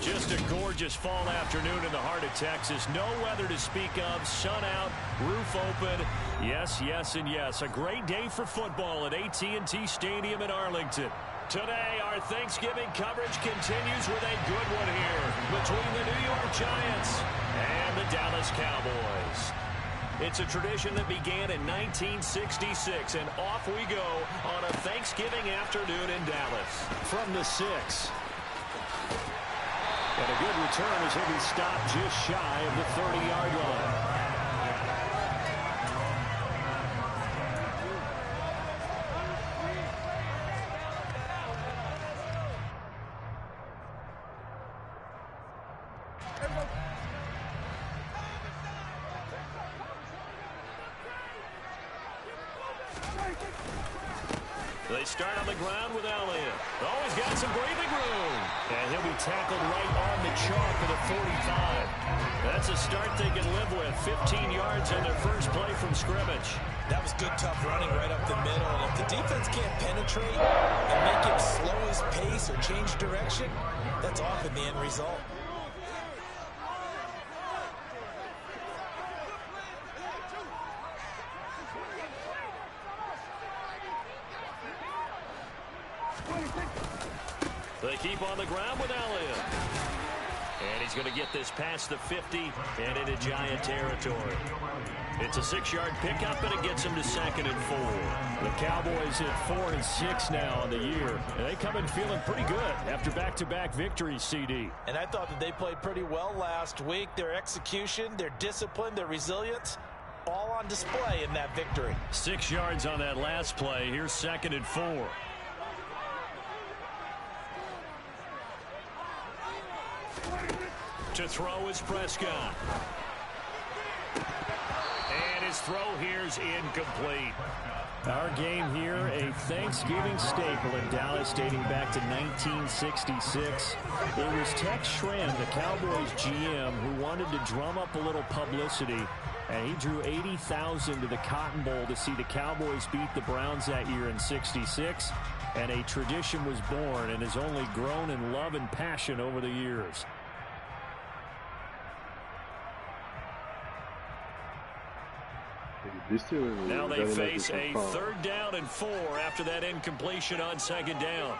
Just a gorgeous fall afternoon in the heart of Texas. No weather to speak of. Sun out, roof open. Yes, yes, and yes. A great day for football at AT&T Stadium in Arlington. Today, our Thanksgiving coverage continues with a good one here between the New York Giants and the Dallas Cowboys. It's a tradition that began in 1966, and off we go on a Thanksgiving afternoon in Dallas. From the 6. And a good return as he'll be stopped just shy of the 30-yard line. They start on the ground with Elliott. Oh, he's got some breathing room. And he'll be tackled right on the chalk at the 45. That's a start they can live with. 15 yards on their first play from scrimmage. That was good, tough running right up the middle. And if the defense can't penetrate and make him slow his pace or change direction, that's often the end result. They keep on the ground with Elliott. And he's going to get this past the 50 and into Giant territory. It's a 6-yard pickup, and it gets him to 2nd and 4. The Cowboys at 4 and 6 now on the year. And they come in feeling pretty good after back-to-back victories, CD. And I thought that they played pretty well last week. Their execution, their discipline, their resilience, all on display in that victory. 6 yards on that last play. Here's 2nd and 4. To throw is Prescott. And his throw here's incomplete. Our game here, a Thanksgiving staple in Dallas dating back to 1966. It was Tex Schramm, the Cowboys GM, who wanted to drum up a little publicity. And he drew 80,000 to the Cotton Bowl to see the Cowboys beat the Browns that year in '66. And a tradition was born and has only grown in love and passion over the years. Now they face a 3rd down and 4 after that incompletion on 2nd down.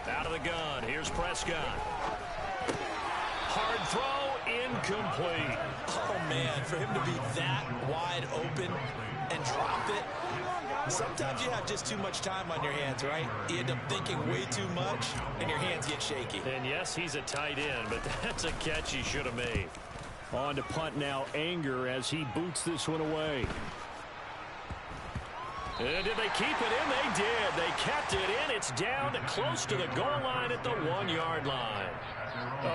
Out of the gun. Here's Prescott. Hard throw, incomplete. Oh, man, for him to be that wide open and drop it. Sometimes you have just too much time on your hands, right? You end up thinking way too much, and your hands get shaky. And, yes, he's a tight end, but that's a catch he should have made. On to punt now, Anger, as he boots this one away. And did they keep it in? They did. They kept it in. It's down close to the goal line at the 1-yard line.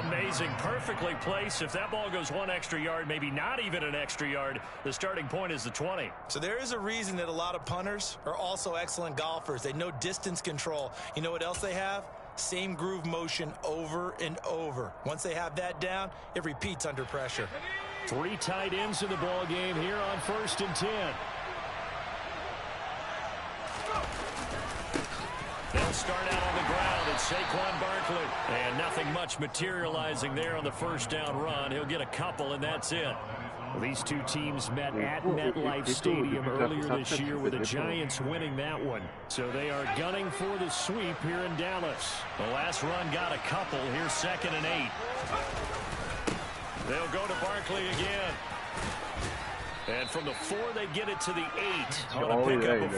Amazing. Perfectly placed. If that ball goes 1 extra yard, maybe not even an extra yard, the starting point is the 20. So there is a reason that a lot of punters are also excellent golfers. They know distance control. You know what else they have? Same groove motion over and over. Once they have that down, it repeats under pressure. 3 tight ends in the ball game here on 1st and 10. They'll start out on the ground. It's Saquon Barkley. And nothing much materializing there on the 1st down run. He'll get a couple, and that's it. These two teams met at MetLife Stadium earlier this year with the Giants winning that one. So they are gunning for the sweep here in Dallas. The last run got a couple. Here's 2nd and 8. They'll go to Barkley again. And from the 4, they get it to the 8 on a pickup of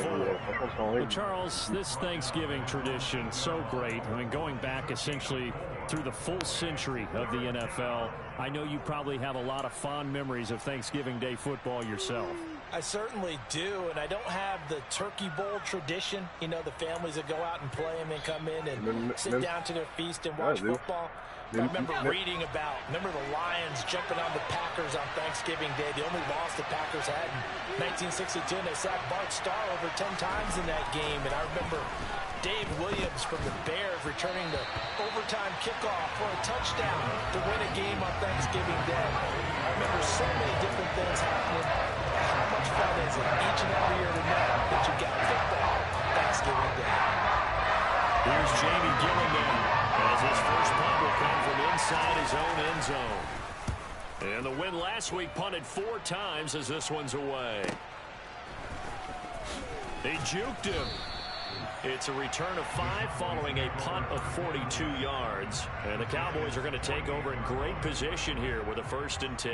4. Well, Charles, this Thanksgiving tradition, so great. I mean, going back essentially through the full century of the NFL, I know you probably have a lot of fond memories of Thanksgiving Day football yourself. I certainly do, and I don't have the Turkey Bowl tradition. You know, the families that go out and play and then come in and sit down to their feast and watch football. I remember reading about, the Lions jumping on the Packers on Thanksgiving Day. The only loss the Packers had in 1962, and they sacked Bart Starr over 10 times in that game. And I remember Dave Williams from the Bears returning the overtime kickoff for a touchdown to win a game on Thanksgiving Day. I remember so many different things happening how much fun is it each and every year to know that you got football Thanksgiving Day? Here's Jamie Gillen now, as his first punt will come from inside his own end zone. And the win last week punted 4 times as this one's away. They juked him. It's a return of 5 following a punt of 42 yards. And the Cowboys are going to take over in great position here with a 1st and 10.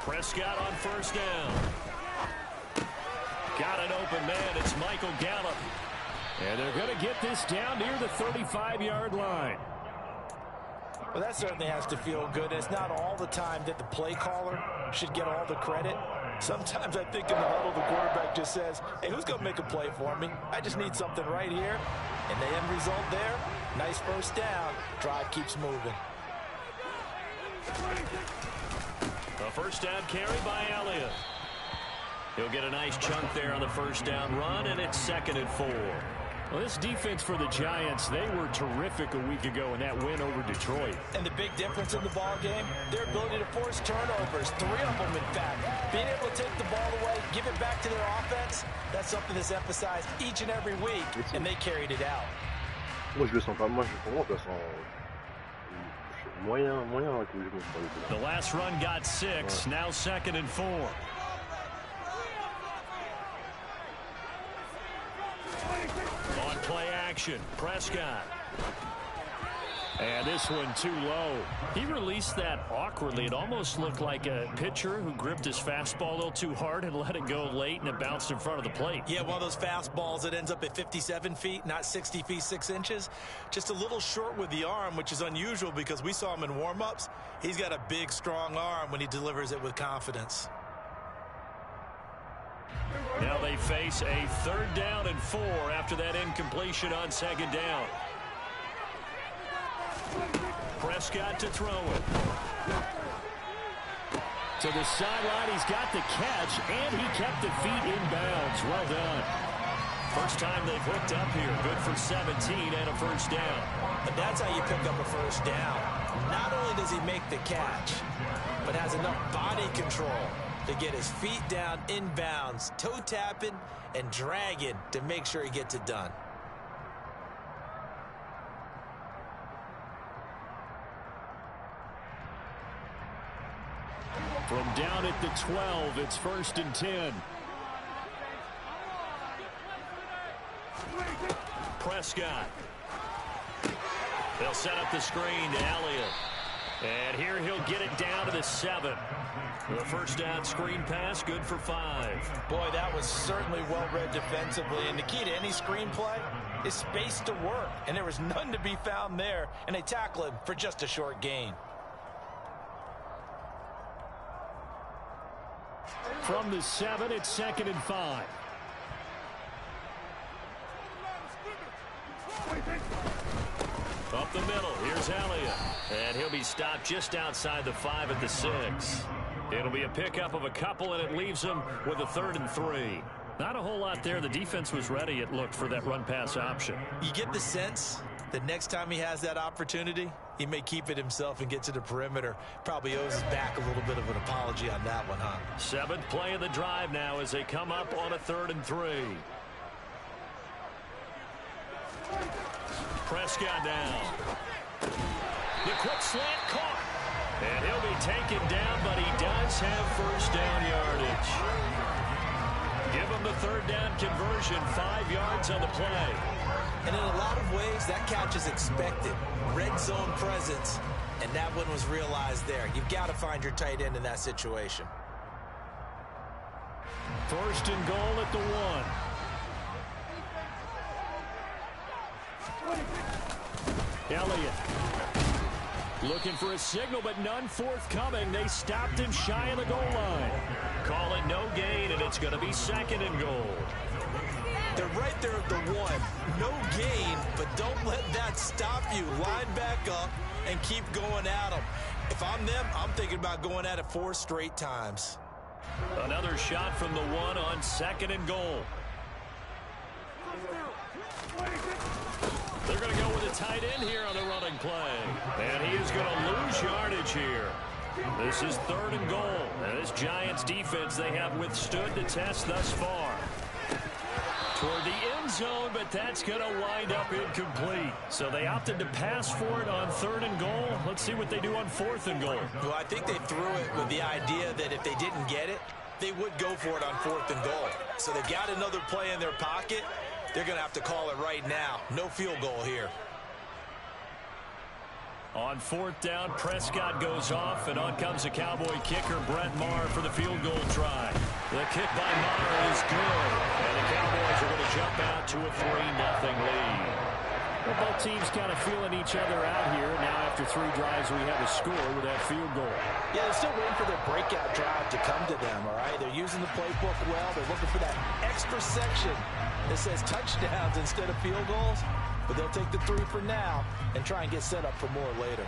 Prescott on 1st down. Got an open man. It's Michael Gallup. And they're going to get this down near the 35-yard line. Well, that certainly has to feel good. It's not all the time that the play caller should get all the credit. Sometimes I think in the huddle, the quarterback just says, hey, who's going to make a play for me? I just need something right here. And the end result there, nice 1st down. Drive keeps moving. A 1st down carry by Elliott. He'll get a nice chunk there on the 1st down run, and it's 2nd and 4. Well, this defense for the Giants, they were terrific a week ago in that win over Detroit. And the big difference in the ball game, their ability to force turnovers, 3 of them in fact. Being able to take the ball away, give it back to their offense, that's something that's emphasized each and every week, and they carried it out. Moi, je le sens pas. Moi, pour moi, ça sent moyen que je me sens. The last run got 6, now 2nd and 4. On play action, Prescott. And this one too low. He released that awkwardly. It almost looked like a pitcher who gripped his fastball a little too hard and let it go late, and it bounced in front of the plate. Yeah, one of those fastballs that ends up at 57 feet, not 60 feet, 6 inches. Just a little short with the arm, which is unusual because we saw him in warm-ups. He's got a big, strong arm when he delivers it with confidence. Now they face a 3rd down and 4 after that incompletion on 2nd down. Prescott to throw it. To the sideline, he's got the catch, and he kept the feet in bounds. Well done. First time they've hooked up here. Good for 17 and a 1st down. And that's how you pick up a 1st down. Not only does he make the catch, but has enough body control to get his feet down in bounds, toe tapping and dragging to make sure he gets it done. From down at the 12, it's 1st and 10. Prescott. They'll set up the screen to Elliott. And here he'll get it down to the 7. The 1st down screen pass, good for 5. Boy, that was certainly well-read defensively. And the key to any screenplay is space to work. And there was none to be found there. And they tackle him for just a short gain. From the 7, it's 2nd and 5. Up the middle, here's Elliott. And he'll be stopped just outside the 5 at the 6. It'll be a pickup of a couple, and it leaves him with a 3rd and 3. Not a whole lot there. The defense was ready, it looked, for that run-pass option. You get the sense that next time he has that opportunity, he may keep it himself and get to the perimeter. Probably owes his back a little bit of an apology on that one, huh? 7th play of the drive now as they come up on a 3rd and 3. Prescott down. The quick slant caught. And he'll be taken down, but he does have 1st down yardage. Give him the 3rd down conversion, 5 yards on the play. And in a lot of ways, that catch is expected. Red zone presence, and that one was realized there. You've got to find your tight end in that situation. 1st and goal at the 1. Elliott looking for a signal, but none forthcoming. They stopped him shy of the goal line. Call it no gain, and it's going to be 2nd and goal. They're right there at the 1. No gain, but don't let that stop you. Line back up and keep going at them. If I'm them, I'm thinking about going at it 4 straight times. Another shot from the 1 on 2nd and goal. They're going to go with a tight end here on the running play. And he is going to lose yardage here. This is 3rd and goal. And this Giants defense, they have withstood the test thus far. Toward the end zone, but that's going to wind up incomplete. So they opted to pass for it on 3rd and goal. Let's see what they do on 4th and goal. Well, I think they threw it with the idea that if they didn't get it, they would go for it on 4th and goal. So they got another play in their pocket. They're going to have to call it right now. No field goal here. On 4th down, Prescott goes off, and on comes the Cowboy kicker, Brett Maher, for the field goal try. The kick by Maher is good, and the Cowboys are going to jump out to a 3-0 lead. Well, both teams kind of feeling each other out here. Now, after 3 drives, we have a score with that field goal. Yeah, they're still waiting for their breakout drive to come to them, all right? They're using the playbook well. They're looking for that extra section that says touchdowns instead of field goals. But they'll take the 3 for now and try and get set up for more later.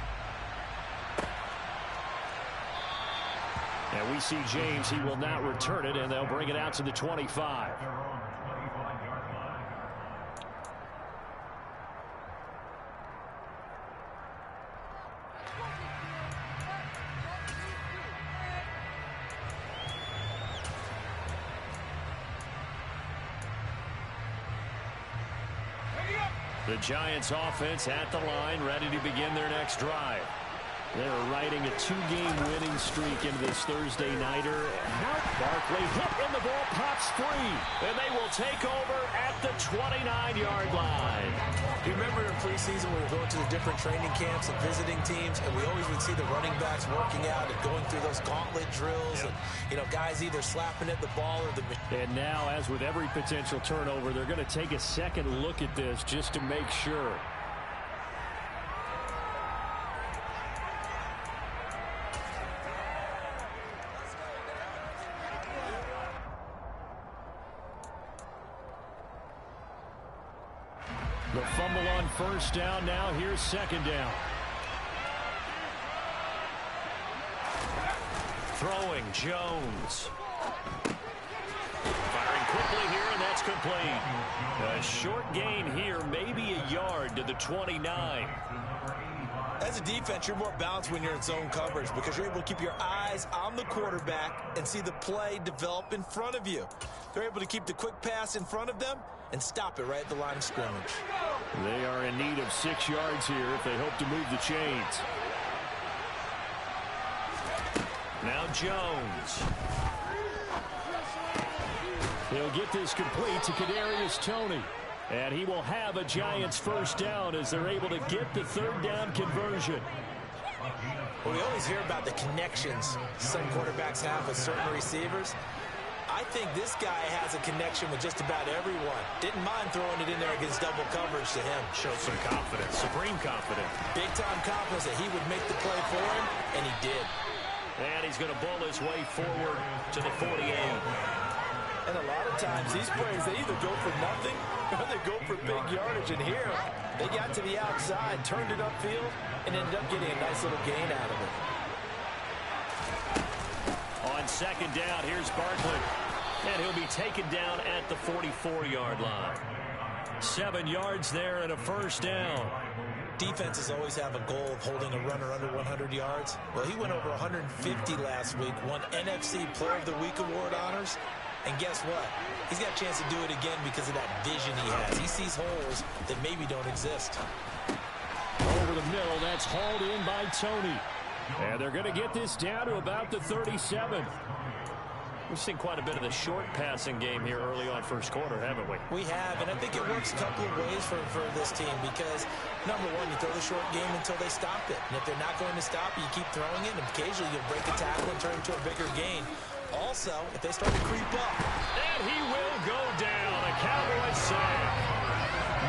And we see James. He will not return it, and they'll bring it out to the 25. The Giants offense at the line, ready to begin their next drive. They're riding a 2-game winning streak into this Thursday nighter. Barkley hit and the ball pops free. And they will take over at the 29-yard line. You remember in preseason when we were going to the different training camps and visiting teams, and we always would see the running backs working out and going through those gauntlet drills, and, you know, guys either slapping at the ball or the... And now, as with every potential turnover, they're going to take a second look at this just to make sure. The fumble on 1st down. Now here's 2nd down. Throwing Jones. Firing quickly here, and that's complete. A short gain here, maybe a yard to the 29. As a defense, you're more balanced when you're in zone coverage because you're able to keep your eyes on the quarterback and see the play develop in front of you. They're able to keep the quick pass in front of them and stop it right at the line of scrimmage. They are in need of 6 yards here if they hope to move the chains. Now Jones. He'll get this complete to Kadarius Toney. And he will have a Giants 1st down as they're able to get the 3rd down conversion. Well, we always hear about the connections some quarterbacks have with certain receivers. I think this guy has a connection with just about everyone. Didn't mind throwing it in there against double coverage to him. Showed some confidence, supreme confidence. Big-time confidence that he would make the play for him, and he did. And he's going to bull his way forward to the 48. And a lot of times, these plays, they either go for nothing or they go for big yardage. And here, they got to the outside, turned it upfield, and ended up getting a nice little gain out of it. On 2nd down, here's Barkley. And he'll be taken down at the 44-yard line. 7 yards there and a 1st down. Defenses always have a goal of holding a runner under 100 yards. Well, he went over 150 last week, won NFC Player of the Week award honors. And guess what? He's got a chance to do it again because of that vision he has. He sees holes that maybe don't exist. Over the middle, that's hauled in by Toney. And they're going to get this down to about the 37. We've seen quite a bit of the short passing game here early on 1st quarter, haven't we? We have, and I think it works a couple of ways for this team because, number one, you throw the short game until they stop it. And if they're not going to stop it, you keep throwing it, and occasionally you'll break the tackle and turn it into a bigger gain. Also, if they start to creep up. And he will go down. A Cowboy sack.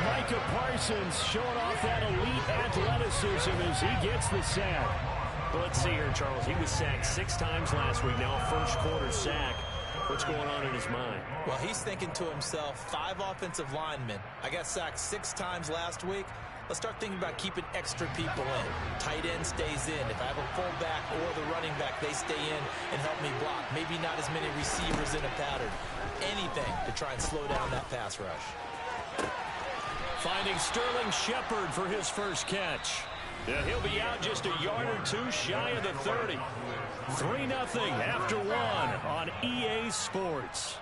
Micah Parsons showing off that elite athleticism as he gets the sack. Let's see here, Charles. He was sacked 6 times last week. Now a 1st quarter sack. What's going on in his mind? Well, he's thinking to himself, 5 offensive linemen. I got sacked 6 times last week. Let's start thinking about keeping extra people in. Tight end stays in. If I have a fullback or the running back, they stay in and help me block. Maybe not as many receivers in a pattern. Anything to try and slow down that pass rush. Finding Sterling Shepard for his first catch. Yeah, he'll be out just a yard or 2 shy of the 30. 3-0 after 1 on EA Sports.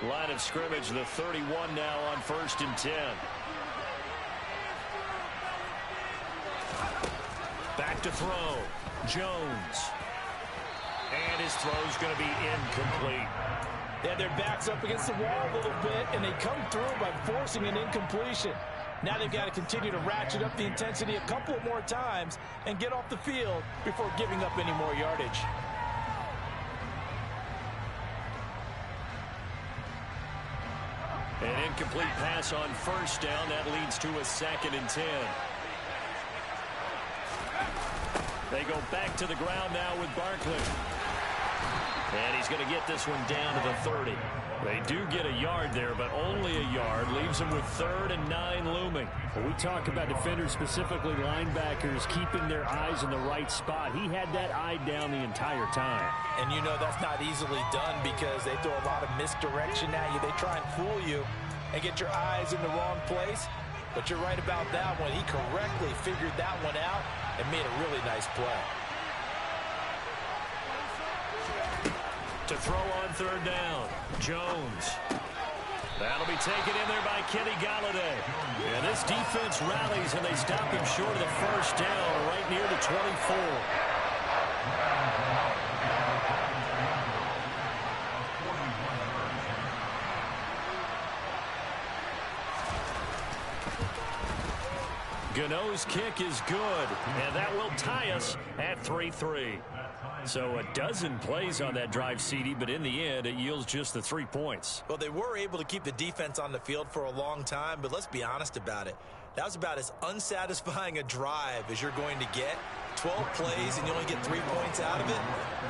Line of scrimmage, the 31 now on 1st and 10. Back to throw. Jones. And his throw's going to be incomplete. They had their backs up against the wall a little bit, and they come through by forcing an incompletion. Now they've got to continue to ratchet up the intensity a couple of more times and get off the field before giving up any more yardage. An incomplete pass on 1st down. That leads to a 2nd and 10. They go back to the ground now with Barkley. And he's going to get this one down to the 30. They do get a yard there, but only a yard. Leaves them with 3rd and 9 looming. When we talk about defenders, specifically linebackers, keeping their eyes in the right spot. He had that eye down the entire time. And you know that's not easily done because they throw a lot of misdirection at you. They try and fool you and get your eyes in the wrong place. But you're right about that one. He correctly figured that one out and made a really nice play. To throw on 3rd down, Jones. That'll be taken in there by Kenny Golladay. And this defense rallies, and they stop him short of the 1st down, right near the 24. Gano's kick is good, and that will tie us at 3-3. So a dozen plays on that drive, CD, but in the end, it yields just the 3 points. Well, they were able to keep the defense on the field for a long time, but let's be honest about it. That was about as unsatisfying a drive as you're going to get. 12 plays, and you only get 3 points out of it.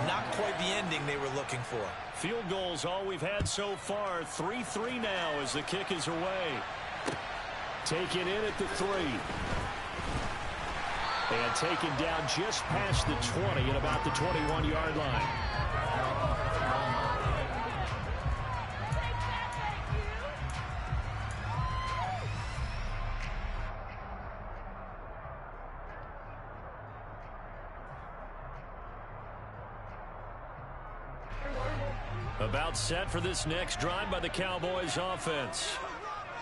Not quite the ending they were looking for. Field goals, all we've had so far. 3-3 now as the kick is away. Taken in at the 3. And taken down just past the 20 at about the 21-yard line. About set for this next drive by the Cowboys offense.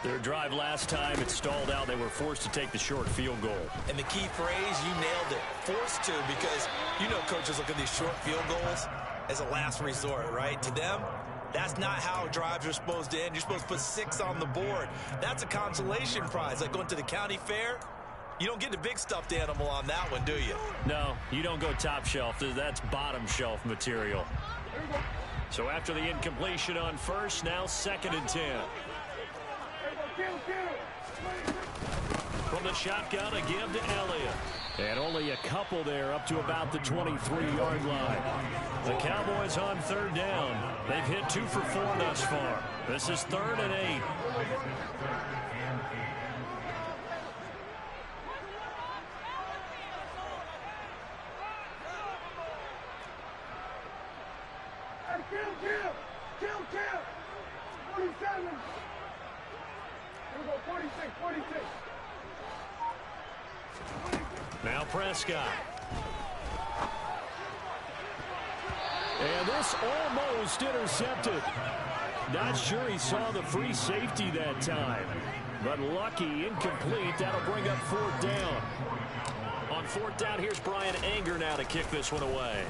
Their drive last time, it stalled out. They were forced to take the short field goal. And the key phrase, you nailed it. Forced to, because you know coaches look at these short field goals as a last resort, right? To them, that's not how drives are supposed to end. You're supposed to put 6 on the board. That's a consolation prize. Like going to the county fair, you don't get the big stuffed animal on that one, do you? No, you don't go top shelf. That's bottom shelf material. So after the incompletion on 1st, now 2nd and 10. From the shotgun, a give to Elliott. And only a couple there up to about the 23-yard line. The Cowboys on 3rd down. They've hit 2 for 4 thus far. This is 3rd and 8. Kill. 47. Here we go, 46. Now Prescott. And this almost intercepted. Not sure he saw the free safety that time. But lucky, incomplete. That'll bring up 4th down. On 4th down, here's Brian Anger now to kick this one away.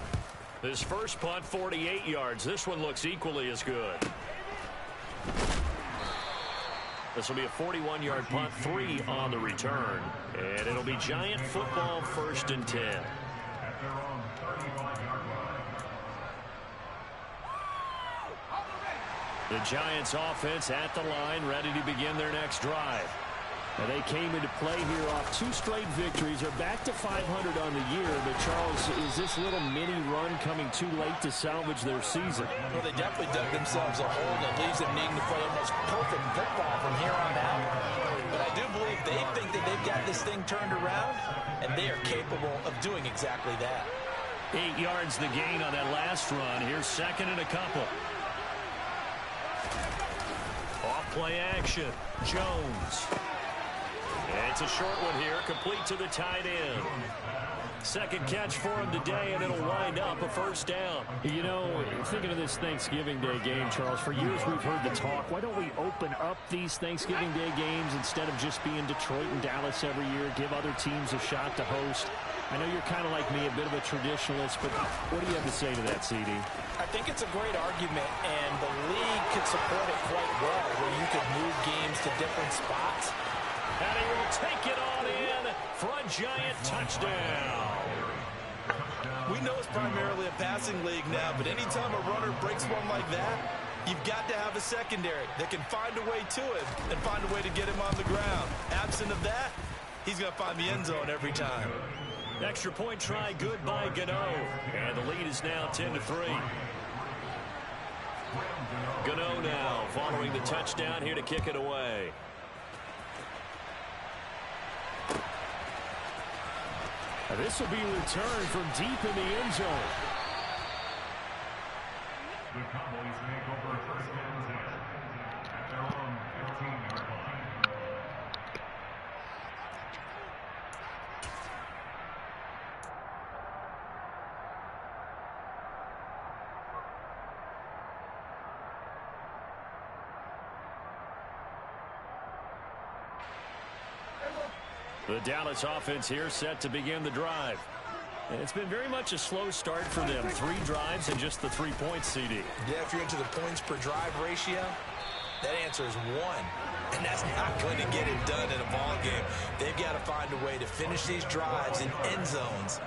His first punt, 48 yards. This one looks equally as good. This will be a 41-yard punt, 3 on the return. And it'll be Giant football, 1st and 10. The Giants offense at the line, ready to begin their next drive. Now they came into play here off 2 straight victories. They're back to 500 on the year. But, Charles, is this little mini run coming too late to salvage their season? Well, they definitely dug themselves a hole that leaves them needing to play almost perfect football from here on out. But I do believe they think that they've got this thing turned around, and they are capable of doing exactly that. 8 yards the gain on that last run. Here's second and a couple. Off play action. Jones. It's a short one here, complete to the tight end. Second catch for him today, and it'll wind up a first down. You know, thinking of this Thanksgiving Day game, Charles, for years we've heard the talk, why don't we open up these Thanksgiving Day games instead of just being Detroit and Dallas every year, give other teams a shot to host? I know you're kind of like me, a bit of a traditionalist, but what do you have to say to that, CD? I think it's a great argument, and the league could support it quite well, where you could move games to different spots. And he will take it on in for a Giant touchdown. We know it's primarily a passing league now, but anytime a runner breaks one like that, you've got to have a secondary that can find a way to him and find a way to get him on the ground. Absent of that, he's going to find the end zone every time. Extra point try good by Gano. And the lead is now 10-3. Gano now following the touchdown here to kick it away. This will be returned from deep in the end zone. The Cowboys make over first down at their own 15-yard line. The Dallas offense here set to begin the drive. And it's been very much a slow start for them. 3 drives and just the 3 points, CD. Yeah, if you're into the points per drive ratio, that answer is 1. And that's not going to get it done in a ball game. They've got to find a way to finish these drives in end zones,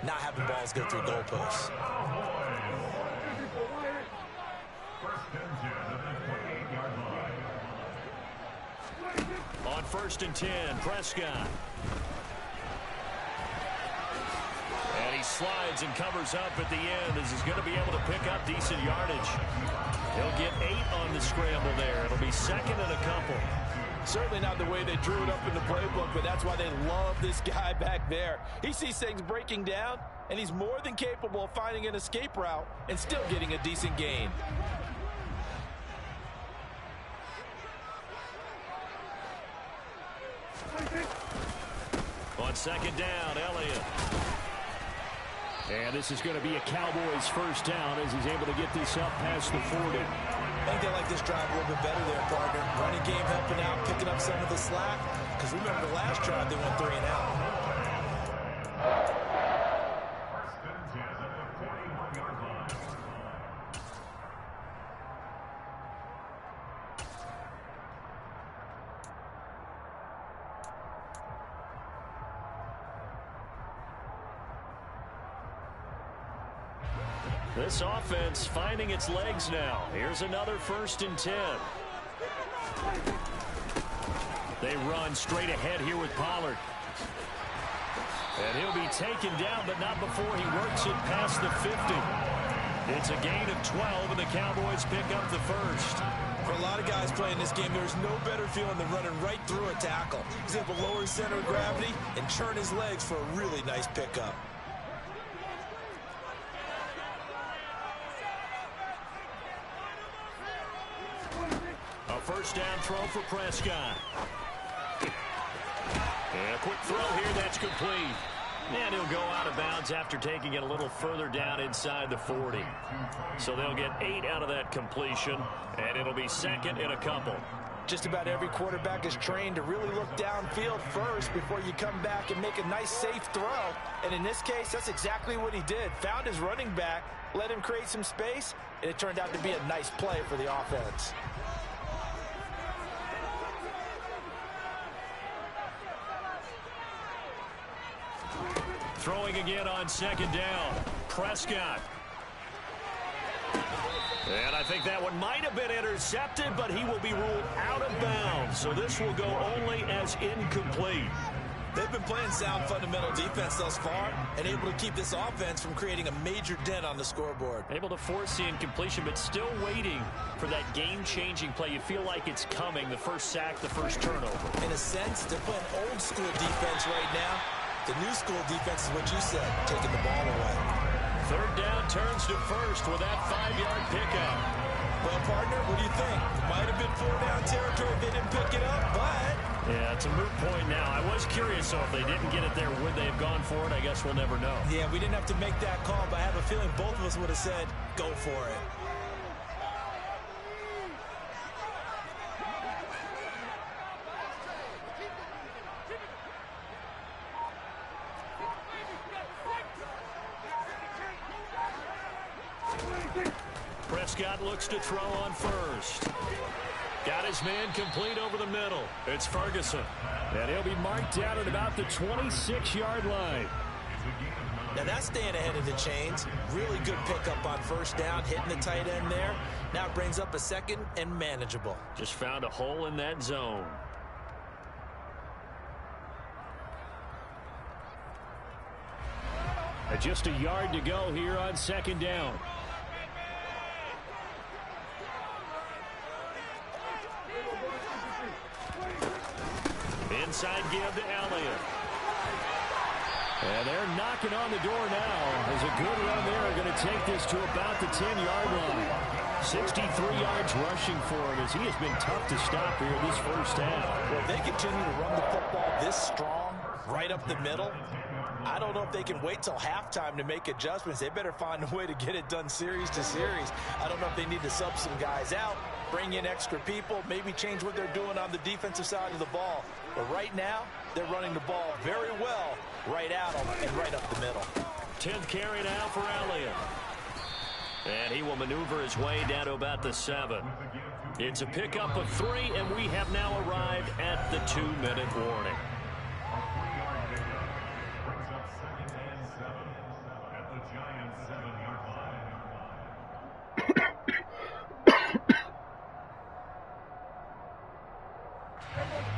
not having balls go through goalposts. On 1st and 10, Prescott. And he slides and covers up at the end as he's going to be able to pick up decent yardage. He'll get 8 on the scramble there. It'll be second and a couple. Certainly not the way they drew it up in the playbook, but that's why they love this guy back there. He sees things breaking down, and he's more than capable of finding an escape route and still getting a decent gain. On 2nd down, Elliott. And this is going to be a Cowboys first down as he's able to get this up past the 40. I think they like this drive a little bit better there, partner. Running game helping out, picking up some of the slack. Because remember the last drive, they went 3 and out. First and 10 at the 41-yard line. This offense finding its legs now. Here's another 1st and 10. They run straight ahead here with Pollard. And he'll be taken down, but not before he works it past the 50. It's a gain of 12, and the Cowboys pick up the first. For a lot of guys playing this game, there's no better feeling than running right through a tackle. He's able to lower his center of gravity and churn his legs for a really nice pickup. A first down throw for Prescott. And a quick throw here, that's complete. And he'll go out of bounds after taking it a little further down inside the 40. So they'll get 8 out of that completion, and it'll be second and a couple. Just about every quarterback is trained to really look downfield first before you come back and make a nice, safe throw. And in this case, that's exactly what he did. Found his running back, let him create some space, and it turned out to be a nice play for the offense. Throwing again on 2nd down. Prescott. And I think that one might have been intercepted, but he will be ruled out of bounds. So this will go only as incomplete. They've been playing sound fundamental defense thus far and able to keep this offense from creating a major dent on the scoreboard. Able to force the incompletion, but still waiting for that game-changing play. You feel like it's coming, the first sack, the first turnover. In a sense, they're playing old-school defense right now. The new school defense is what you said, taking the ball away. Third down turns to first with that 5-yard pickup. Well, partner, what do you think? Might have been 4-down territory if they didn't pick it up, but... Yeah, it's a moot point now. I was curious, so if they didn't get it there, would they have gone for it? I guess we'll never know. Yeah, we didn't have to make that call, but I have a feeling both of us would have said, go for it. Prescott looks to throw on first. Got his man complete over the middle. It's Ferguson. And he'll be marked down at about the 26-yard line. Now that's staying ahead of the chains. Really good pickup on first down, hitting the tight end there. Now it brings up a second and manageable. Just found a hole in that zone. And just a yard to go here on second down. Inside give to Elliott. And they're knocking on the door now. There's a good run there. Going to take this to about the 10-yard line. 63 yards rushing for him as he has been tough to stop here this first half. Well, if they continue to run the football this strong, right up the middle, I don't know if they can wait till halftime to make adjustments. They better find a way to get it done series to series. I don't know if they need to sub some guys out, bring in extra people, maybe change what they're doing on the defensive side of the ball. But right now, they're running the ball very well right out and right up the middle. 10th carry now for Elliott. And he will maneuver his way down to about the 7. It's a pickup of 3, and we have now arrived at the 2-minute warning.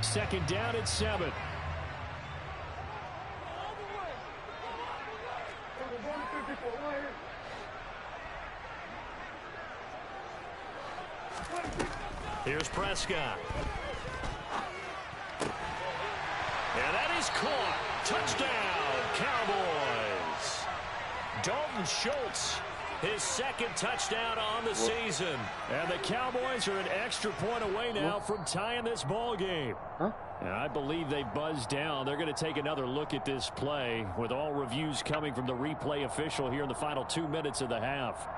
Second down at 7. Here's Prescott. And that is caught. Touchdown, Cowboys. Dalton Schultz, his second touchdown on the season. And the Cowboys are an extra point away now from tying this ball game. And I believe they buzzed down. They're going to take another look at this play with all reviews coming from the replay official here in the final 2 minutes of the half.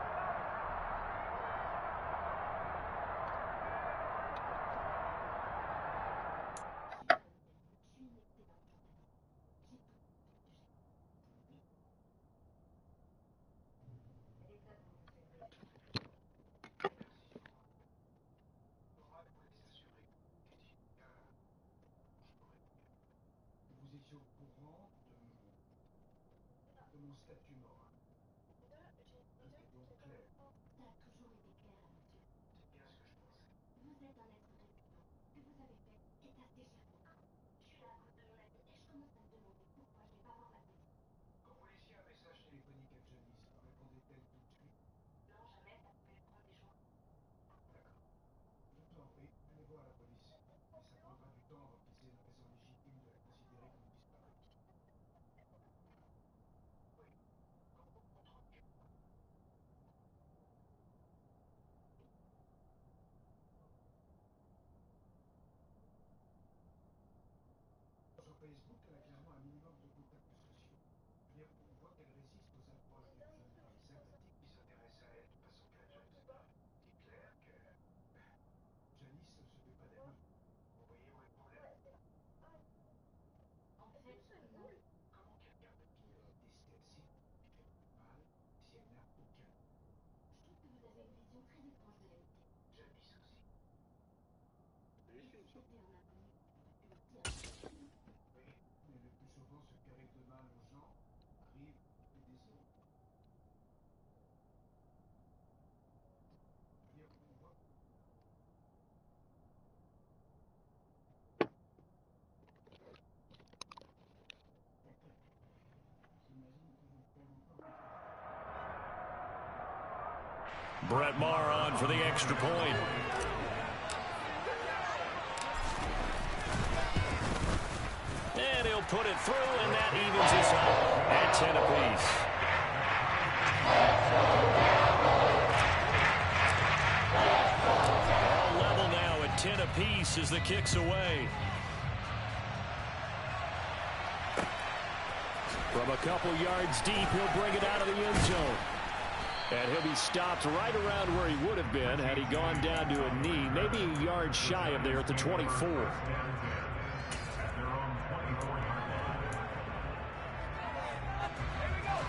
Brett Maher on for the extra point. And he'll put it through, and that evens us up at 10 apiece. All level now at 10 apiece as the kick's away. From a couple yards deep, he'll bring it out of the end zone. And he'll be stopped right around where he would have been had he gone down to a knee, maybe a yard shy of there at the 24.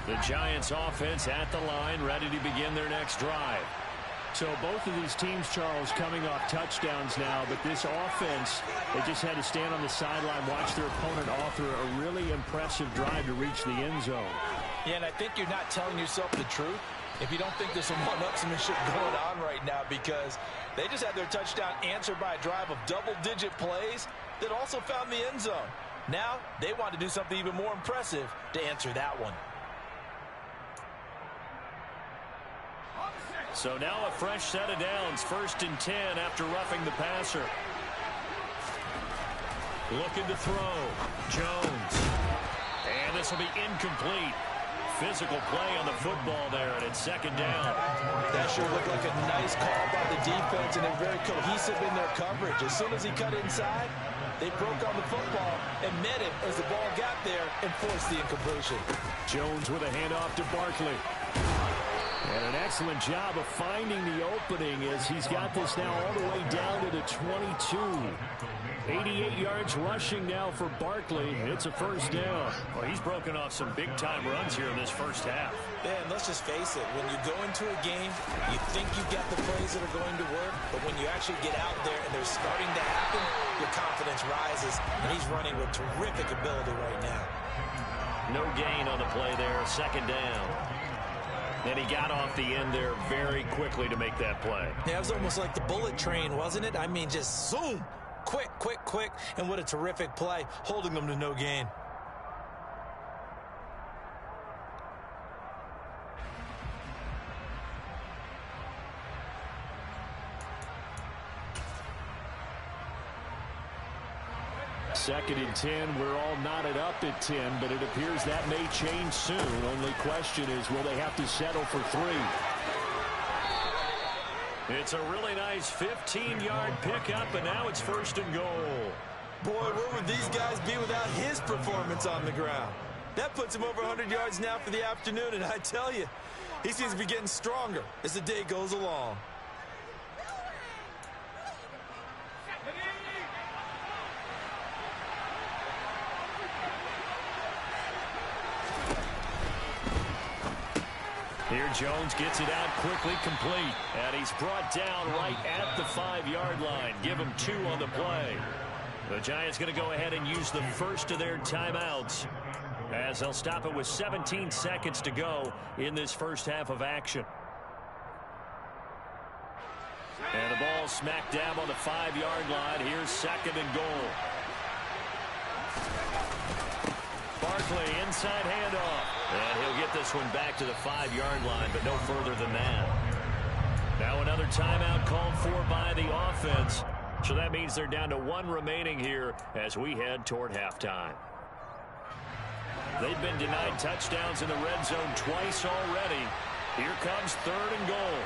The Giants offense at the line, ready to begin their next drive. So both of these teams, Charles, coming off touchdowns now, but this offense, they just had to stand on the sideline, watch their opponent author a really impressive drive to reach the end zone. Yeah, and I think you're not telling yourself the truth if you don't think there's some one-upsmanship going on right now, because they just had their touchdown answered by a drive of double-digit plays that also found the end zone. Now they want to do something even more impressive to answer that one. So now a fresh set of downs, 1st and 10 after roughing the passer. Looking to throw. Jones. And this will be incomplete. Physical play on the football there, and it's 2nd down. That sure looked like a nice call by the defense, and they're very cohesive in their coverage. As soon as he cut inside, they broke on the football and met it as the ball got there and forced the incompletion. Jones with a handoff to Barkley. And an excellent job of finding the opening as he's got this now all the way down to the 22. 88 yards rushing now for Barkley. It's a 1st down. Well, he's broken off some big-time runs here in this first half. Yeah, and let's just face it. When you go into a game, you think you've got the plays that are going to work, but when you actually get out there and they're starting to happen, your confidence rises, and he's running with terrific ability right now. No gain on the play there, 2nd down. And he got off the end there very quickly to make that play. Yeah, it was almost like the bullet train, wasn't it? I mean, just zoom. Quick, quick, quick. And what a terrific play, holding them to no gain. Second and 10, we're all knotted up at 10, but it appears that may change soon. Only question is, will they have to settle for 3? It's a really nice 15-yard pickup, and now it's 1st and goal. Boy, where would these guys be without his performance on the ground? That puts him over 100 yards now for the afternoon, and I tell you, he seems to be getting stronger as the day goes along. Here Jones gets it out quickly, complete. And he's brought down right at the 5-yard line. Give him 2 on the play. The Giants going to go ahead and use the first of their timeouts, as they'll stop it with 17 seconds to go in this first half of action. And the ball smack dab on the 5-yard line. Here's 2nd and goal. Barkley, inside handoff. And he'll get this one back to the 5-yard line, but no further than that. Now another timeout called for by the offense. So that means they're down to 1 remaining here as we head toward halftime. They've been denied touchdowns in the red zone twice already. Here comes 3rd and goal.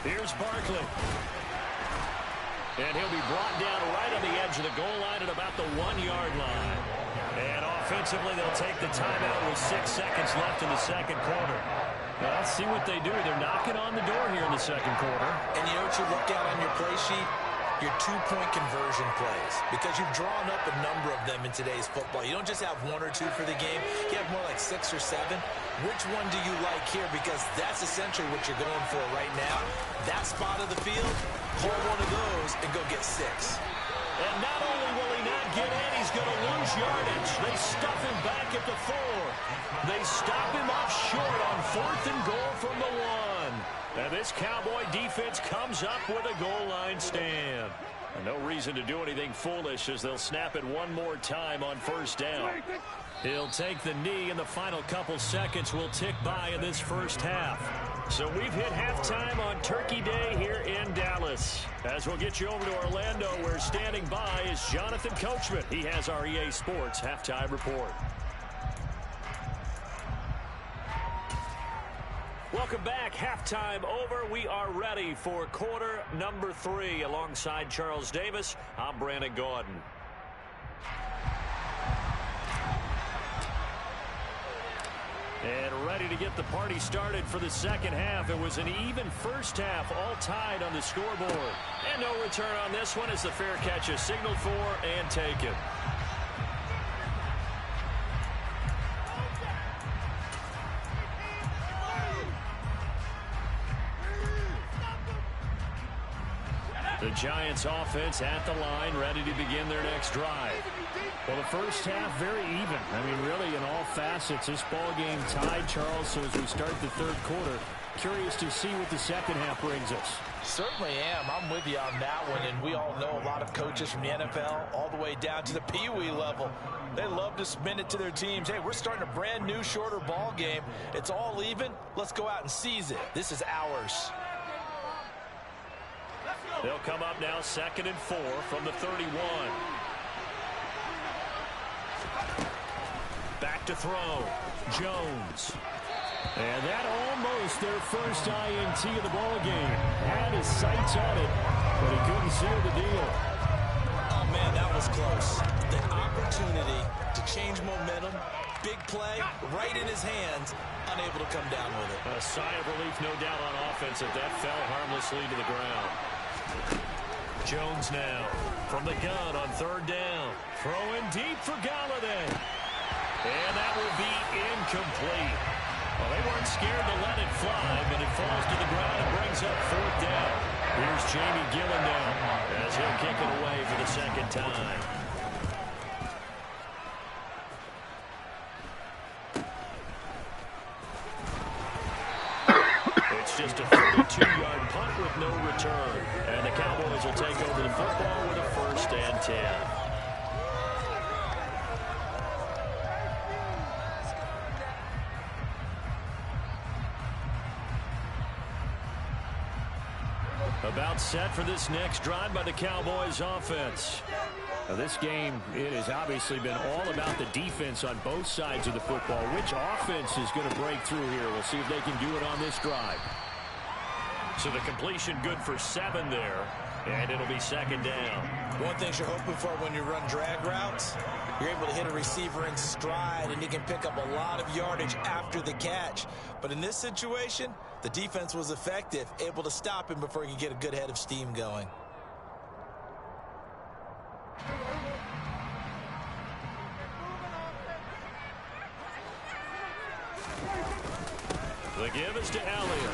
Here's Barkley. And he'll be brought down right on the edge of the goal line at about the 1-yard line. And offensively, they'll take the timeout with 6 seconds left in the second quarter. Now, let's see what they do. They're knocking on the door here in the second quarter. And you know what you look at on your play sheet? Your 2-point conversion plays. Because you've drawn up a number of them in today's football. You don't just have 1 or 2 for the game. You have more like 6 or 7. Which one do you like here? Because that's essentially what you're going for right now. That spot of the field, hold one of those and go get 6. And not only will he not get in, he's going to lose yardage. They stuff him back at the 4. They stop him off short on 4th and goal from the 1. And this Cowboy defense comes up with a goal line stand. And no reason to do anything foolish as they'll snap it one more time on first down. He'll take the knee, and the final couple seconds will tick by in this first half. So we've hit halftime on Turkey Day here in Dallas. As we'll get you over to Orlando, where standing by is Jonathan Coachman. He has our EA Sports halftime report. Welcome back. Halftime over. We are ready for quarter number 3. Alongside Charles Davis, I'm Brandon Gaudin. And ready to get the party started for the second half. It was an even first half, all tied on the scoreboard. And no return on this one as the fair catch is signaled for and taken. The Giants offense at the line, ready to begin their next drive. Well, the first half, very even. I mean, really, in all facets, this ball game tied, Charles. So as we start the third quarter, curious to see what the second half brings us. Certainly am. I'm with you on that one. And we all know a lot of coaches from the NFL all the way down to the Pee Wee level. They love to spin it to their teams. Hey, we're starting a brand new, shorter ball game. It's all even. Let's go out and seize it. This is ours. They'll come up now 2nd and 4 from the 31. Back to throw. Jones. And that almost their first INT of the ball game. Had his sights on it, but he couldn't seal the deal. Oh, man, that was close. The opportunity to change momentum, big play, right in his hands, unable to come down with it. A sigh of relief, no doubt, on offense if that fell harmlessly to the ground. Jones now from the gun on 3rd down. Throwing deep for Galladay. And that will be incomplete. Well, they weren't scared to let it fly, but it falls to the ground and brings up 4th down. Here's Jamie Gillen now as he'll kick it away for the second time. It's just a 32-yard punt with no return. And the Cowboys will take over the football with a 1st and 10. About set for this next drive by the Cowboys offense. Now this game, it has obviously been all about the defense on both sides of the football. Which offense is going to break through here? We'll see if they can do it on this drive. So the completion good for 7 there, and it'll be 2nd down. One thing you're hoping for when you run drag routes, you're able to hit a receiver in stride, and he can pick up a lot of yardage after the catch. But in this situation, the defense was effective, able to stop him before he could get a good head of steam going. The give is to Elliott.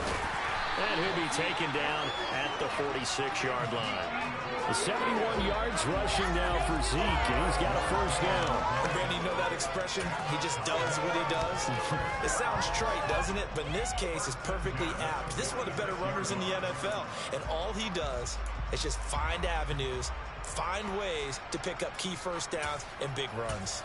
And he'll be taken down at the 46-yard line. The 71 yards rushing now for Zeke, and he's got a 1st down. Randy, you know that expression? He just does what he does. It sounds trite, doesn't it? But in this case, it's perfectly apt. This is one of the better runners in the NFL, and all he does is just find avenues, find ways to pick up key 1st downs and big runs.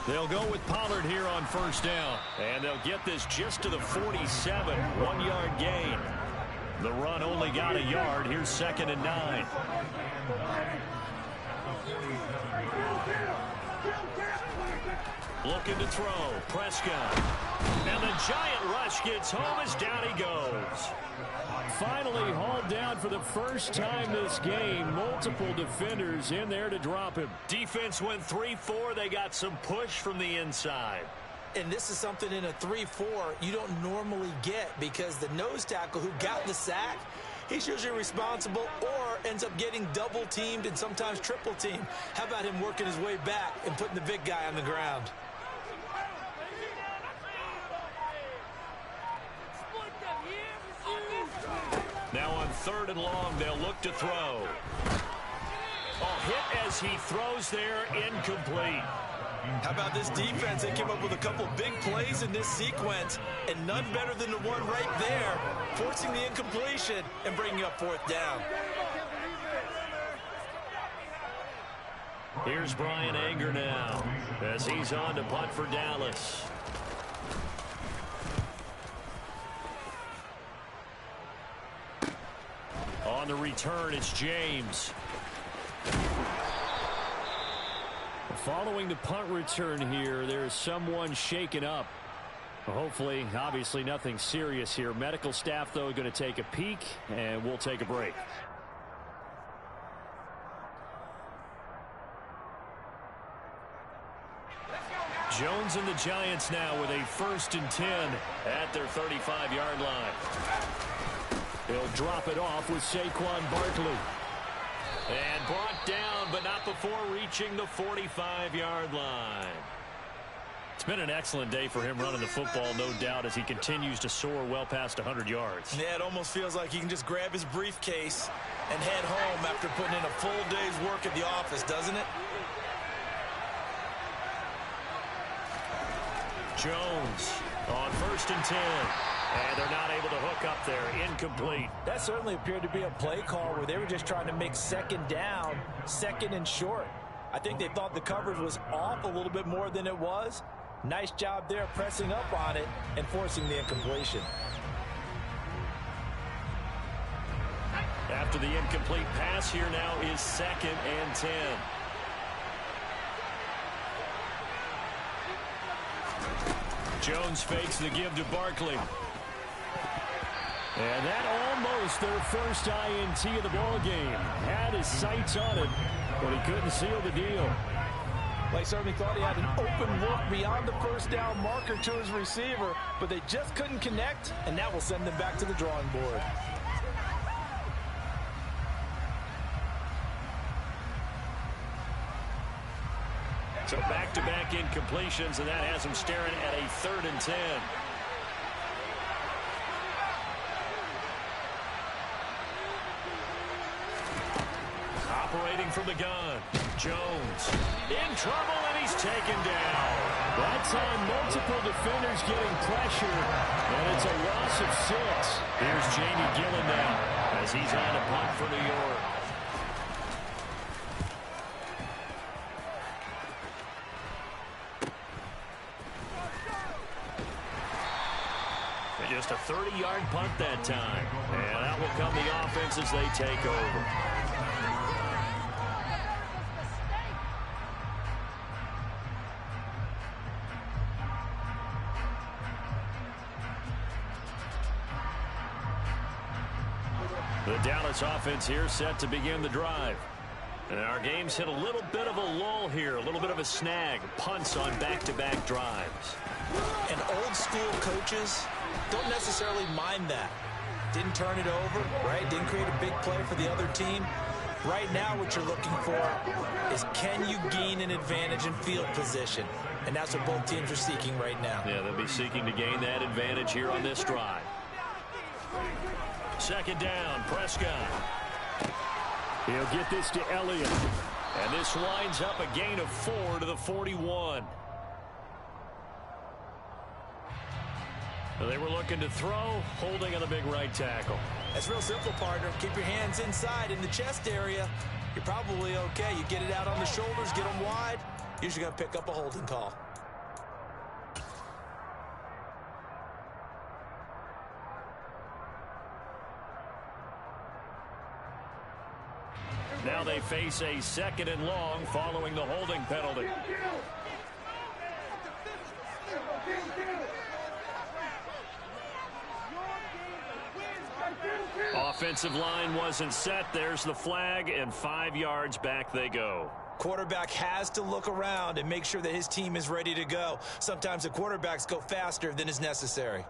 They'll go with Pollard here on 1st down. And they'll get this just to the 47. 1-yard gain. The run only got a yard. Here's 2nd and 9. Looking to throw. Prescott. And the giant rush gets home as down he goes. Finally hauled down for the first time this game. Multiple defenders in there to drop him. Defense went 3-4. They got some push from the inside. And this is something in a 3-4 you don't normally get, because the nose tackle who got the sack, he's usually responsible or ends up getting double teamed and sometimes triple teamed. How about him working his way back and putting the big guy on the ground? Now on 3rd and long, they'll look to throw. Oh, hit as he throws there, incomplete. How about this defense? They came up with a couple big plays in this sequence, and none better than the one right there, forcing the incompletion and bringing up 4th down. Here's Brian Anger now as he's on to punt for Dallas. On the return, it's James. Following the punt return here, there's someone shaken up. Hopefully, obviously nothing serious here. Medical staff, though, going to take a peek, and we'll take a break. Jones and the Giants now with a 1st and 10 at their 35-yard line. He'll drop it off with Saquon Barkley. And brought down, but not before reaching the 45-yard line. It's been an excellent day for him running the football, no doubt, as he continues to soar well past 100 yards. Yeah, it almost feels like he can just grab his briefcase and head home after putting in a full day's work at the office, doesn't it? Jones on 1st and 10. And they're not able to hook up there. Incomplete. That certainly appeared to be a play call where they were just trying to make 2nd down, 2nd and short. I think they thought the coverage was off a little bit more than it was. Nice job there pressing up on it and forcing the incompletion. After the incomplete pass, here now is 2nd and 10. Jones fakes the give to Barkley. And that almost their first INT of the ball game. Had his sights on it, but he couldn't seal the deal. Well, he certainly thought he had an open look beyond the 1st down marker to his receiver, but they just couldn't connect, and that will send them back to the drawing board. So back-to-back incompletions, and that has him staring at a 3rd and 10. Operating from the gun, Jones in trouble, and he's taken down. That time, multiple defenders getting pressure, and it's a loss of 6. Here's Jamie Gillen now as he's on a punt for New York. And just a 30-yard punt that time, and out will come the offense as they take over. The Dallas offense here set to begin the drive. And our game's hit a little bit of a lull here, a little bit of a snag. Punts on back-to-back drives. And old school coaches don't necessarily mind that. Didn't turn it over, right? Didn't create a big play for the other team. Right now what you're looking for is, can you gain an advantage in field position? And that's what both teams are seeking right now. Yeah, they'll be seeking to gain that advantage here on this drive. 2nd down, Prescott. He'll get this to Elliott. And this winds up a gain of 4 to the 41. They were looking to throw, holding on the big right tackle. That's real simple, partner. Keep your hands inside in the chest area. You're probably okay. You get it out on the shoulders, get them wide. Usually going to pick up a holding call. Now they face a 2nd and long following the holding penalty. Offensive line wasn't set. There's the flag, and 5 yards back they go. Quarterback has to look around and make sure that his team is ready to go. Sometimes the quarterbacks go faster than is necessary.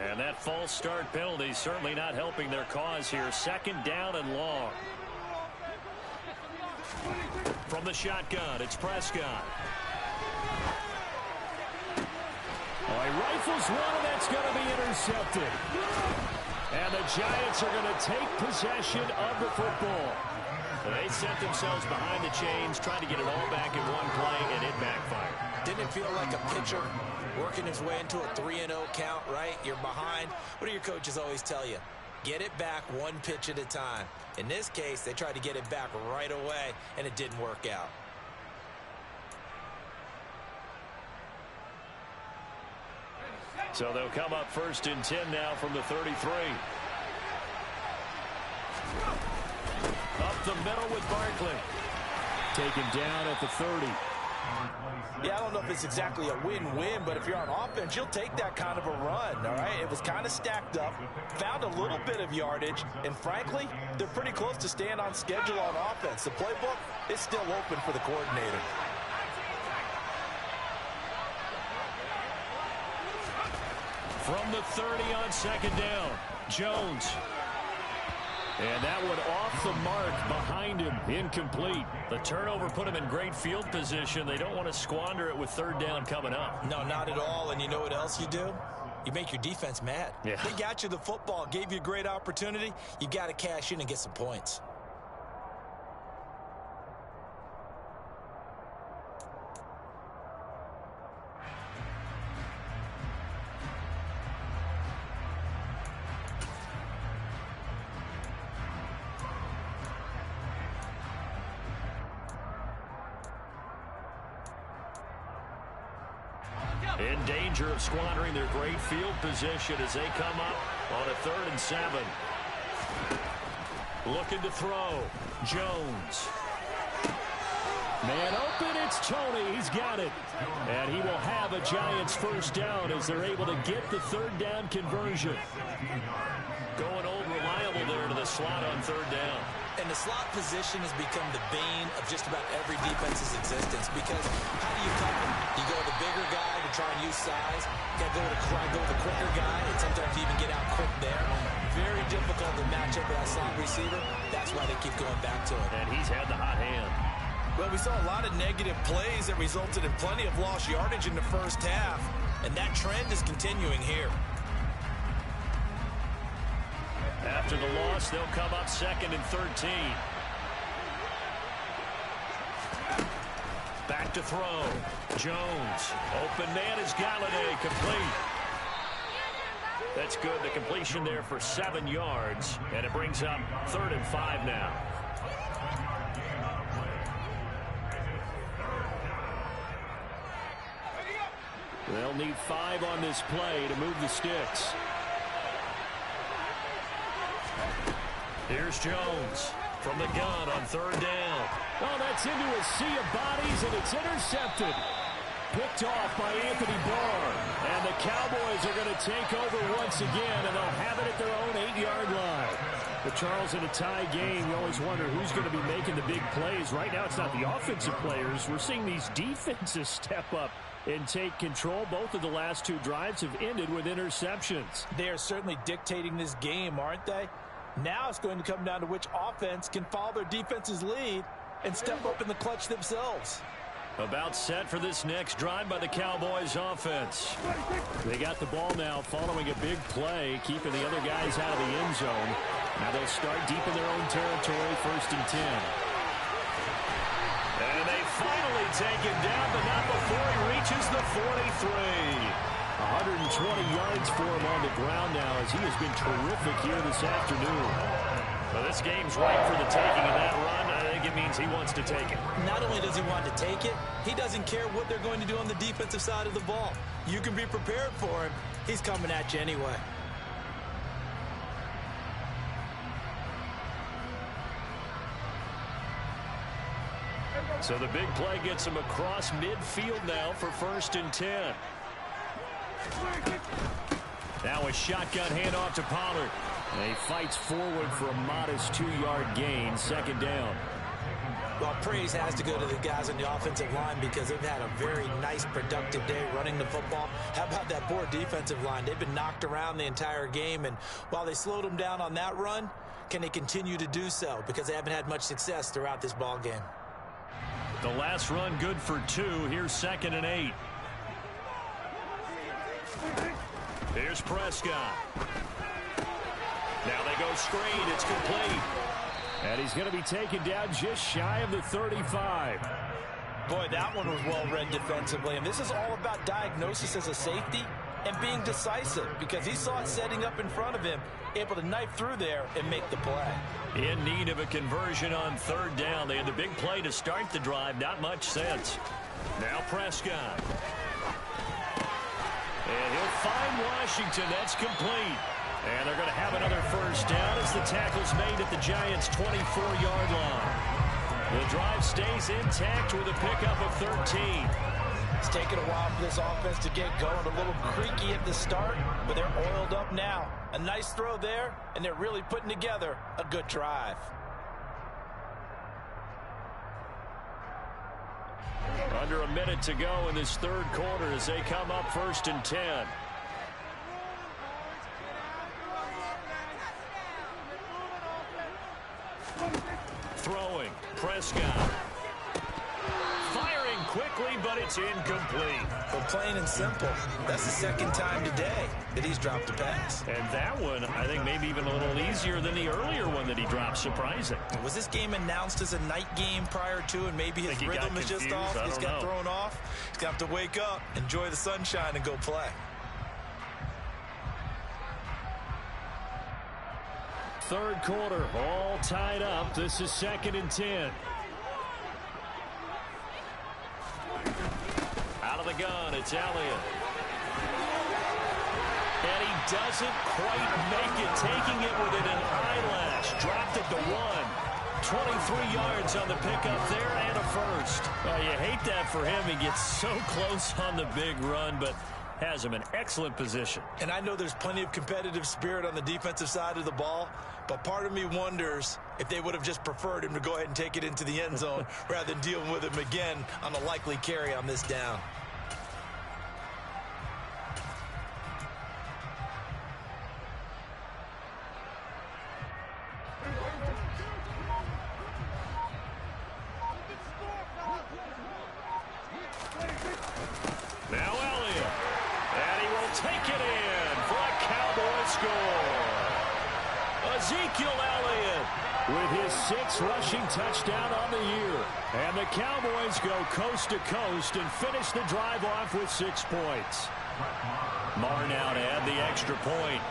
And that false start penalty certainly not helping their cause here. 2nd down and long. From the shotgun, it's Prescott. Oh, he rifles one, and that's going to be intercepted. And the Giants are going to take possession of the football. They set themselves behind the chains, trying to get it all back in one play, and it backfired. Didn't it feel like a pitcher working his way into a 3-0 count, right? You're behind. What do your coaches always tell you? Get it back one pitch at a time. In this case, they tried to get it back right away, and it didn't work out. So they'll come up 1st and 10 now from the 33. Up the middle with Barkley. Taken down at the 30. Yeah, I don't know if it's exactly a win-win, but if you're on offense, you'll take that kind of a run, all right? It was kind of stacked up, found a little bit of yardage, and frankly, they're pretty close to staying on schedule on offense. The playbook is still open for the coordinator. From the 30 on 2nd down, Jones. And that one off the mark behind him, incomplete. The turnover put him in great field position. They don't want to squander it with 3rd down coming up. No, not at all. And you know what else you do? You make your defense mad. Yeah. They got you the football, gave you a great opportunity. You got to cash in and get some points. In danger of squandering their great field position as they come up on a 3rd and 7. Looking to throw. Jones. Man open, it's Tony. He's got it. And he will have a Giants 1st down as they're able to get the 3rd down conversion. Going old reliable there to the slot on 3rd down. And the slot position has become the bane of just about every defense's existence, because how do you cover? You go with the bigger guy to try and use size. You got to go with the quicker guy, and sometimes you even get out quick there. Very difficult to match up with that slot receiver. That's why they keep going back to it. And he's had the hot hand. Well, we saw a lot of negative plays that resulted in plenty of lost yardage in the 1st half, and that trend is continuing here. After the loss, they'll come up 2nd and 13. Back to throw. Jones. Open man is Galladay. Complete. That's good. The completion there for 7 yards. And it brings up 3rd and 5 now. They'll need 5 on this play to move the sticks. Here's Jones from the gun on 3rd down. Oh, that's into a sea of bodies, and it's intercepted. Picked off by Anthony Barr. And the Cowboys are going to take over once again, and they'll have it at their own 8-yard line. But Charles, in a tie game, you always wonder who's going to be making the big plays. Right now, it's not the offensive players. We're seeing these defenses step up and take control. Both of the last 2 drives have ended with interceptions. They are certainly dictating this game, aren't they? Now it's going to come down to which offense can follow their defense's lead and step up in the clutch themselves. About set for this next drive by the Cowboys offense. They got the ball now following a big play, keeping the other guys out of the end zone. Now they'll start deep in their own territory, 1st and 10. And they finally take him down, but not before he reaches the 43. 120 yards for him on the ground now, as he has been terrific here this afternoon. Well, this game's right for the taking of that run. I think it means he wants to take it. Not only does he want to take it, he doesn't care what they're going to do on the defensive side of the ball. You can be prepared for him. He's coming at you anyway. So the big play gets him across midfield now for 1st and 10. Now a shotgun handoff to Pollard. And he fights forward for a modest 2-yard gain, 2nd down. Well, praise has to go to the guys on the offensive line because they've had a very nice, productive day running the football. How about that poor defensive line? They've been knocked around the entire game, and while they slowed them down on that run, can they continue to do so? Because they haven't had much success throughout this ball game. The last run good for 2. Here's 2nd and 8. Here's Prescott. Now they go screen. It's complete. And he's going to be taken down just shy of the 35. Boy, that one was well read defensively. And this is all about diagnosis as a safety and being decisive, because he saw it setting up in front of him, able to knife through there and make the play. In need of a conversion on third down. They had the big play to start the drive. Not much sense. Now Prescott. And he'll find Washington. That's complete. And they're going to have another first down as the tackle's made at the Giants' 24-yard line. The drive stays intact with a pickup of 13. It's taken a while for this offense to get going. A little creaky at the start, but they're oiled up now. A nice throw there, and they're really putting together a good drive. Under a minute to go in this third quarter as they come up 1st and 10. Throwing, Prescott. Firing quickly, but it's incomplete. But plain and simple, that's the second time today that he's dropped a pass. And that one, I think, maybe even a little easier than the earlier one that he dropped. Surprising. Was this game announced as a night game prior to, and maybe his rhythm is just off? He's got thrown off. He's going to have to wake up, enjoy the sunshine, and go play. Third quarter, all tied up. This is 2nd and 10. Out of the gun, it's Elliott. And he doesn't quite make it, taking it within an eyelash. Dropped at the 1. 23 yards on the pickup there and a first. Well, you hate that for him. He gets so close on the big run, but has him in excellent position. And I know there's plenty of competitive spirit on the defensive side of the ball, but part of me wonders if they would have just preferred him to go ahead and take it into the end zone rather than dealing with him again on a likely carry on this down. Now Elliott. And he will take it in for a Cowboy score. Ezekiel Elliott with his 6th rushing touchdown on the year. And the Cowboys go coast to coast and finish the drive off with 6 points. Marr now to add the extra point.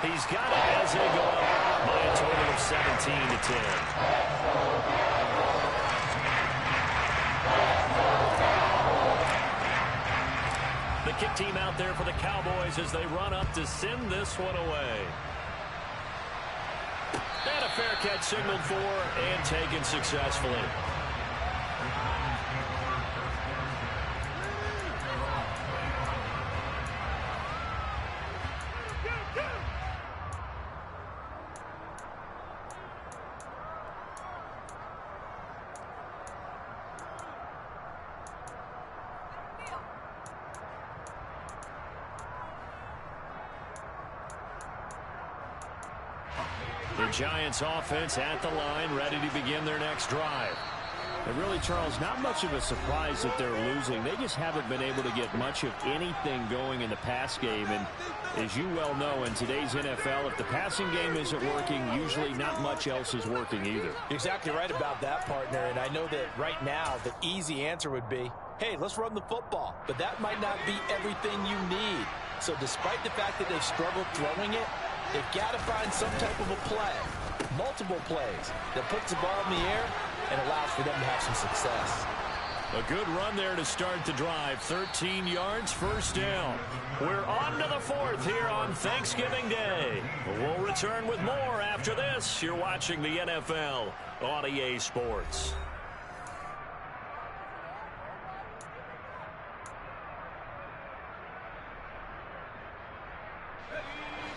He's got it as they go up by a total of 17 to 10. The kick team out there for the Cowboys as they run up to send this one away. And a fair catch signaled for and taken successfully. The Giants offense at the line, ready to begin their next drive. And really, Charles, not much of a surprise that they're losing. They just haven't been able to get much of anything going in the pass game. And as you well know, in today's NFL, if the passing game isn't working, usually not much else is working either. You're exactly right about that, partner. And I know that right now the easy answer would be, hey, let's run the football. But that might not be everything you need. So despite the fact that they've struggled throwing it, they've got to find some type of a play, multiple plays, that puts the ball in the air and allows for them to have some success. A good run there to start the drive. 13 yards, first down. We're on to the 4th here on Thanksgiving Day. We'll return with more after this. You're watching the NFL on EA Sports.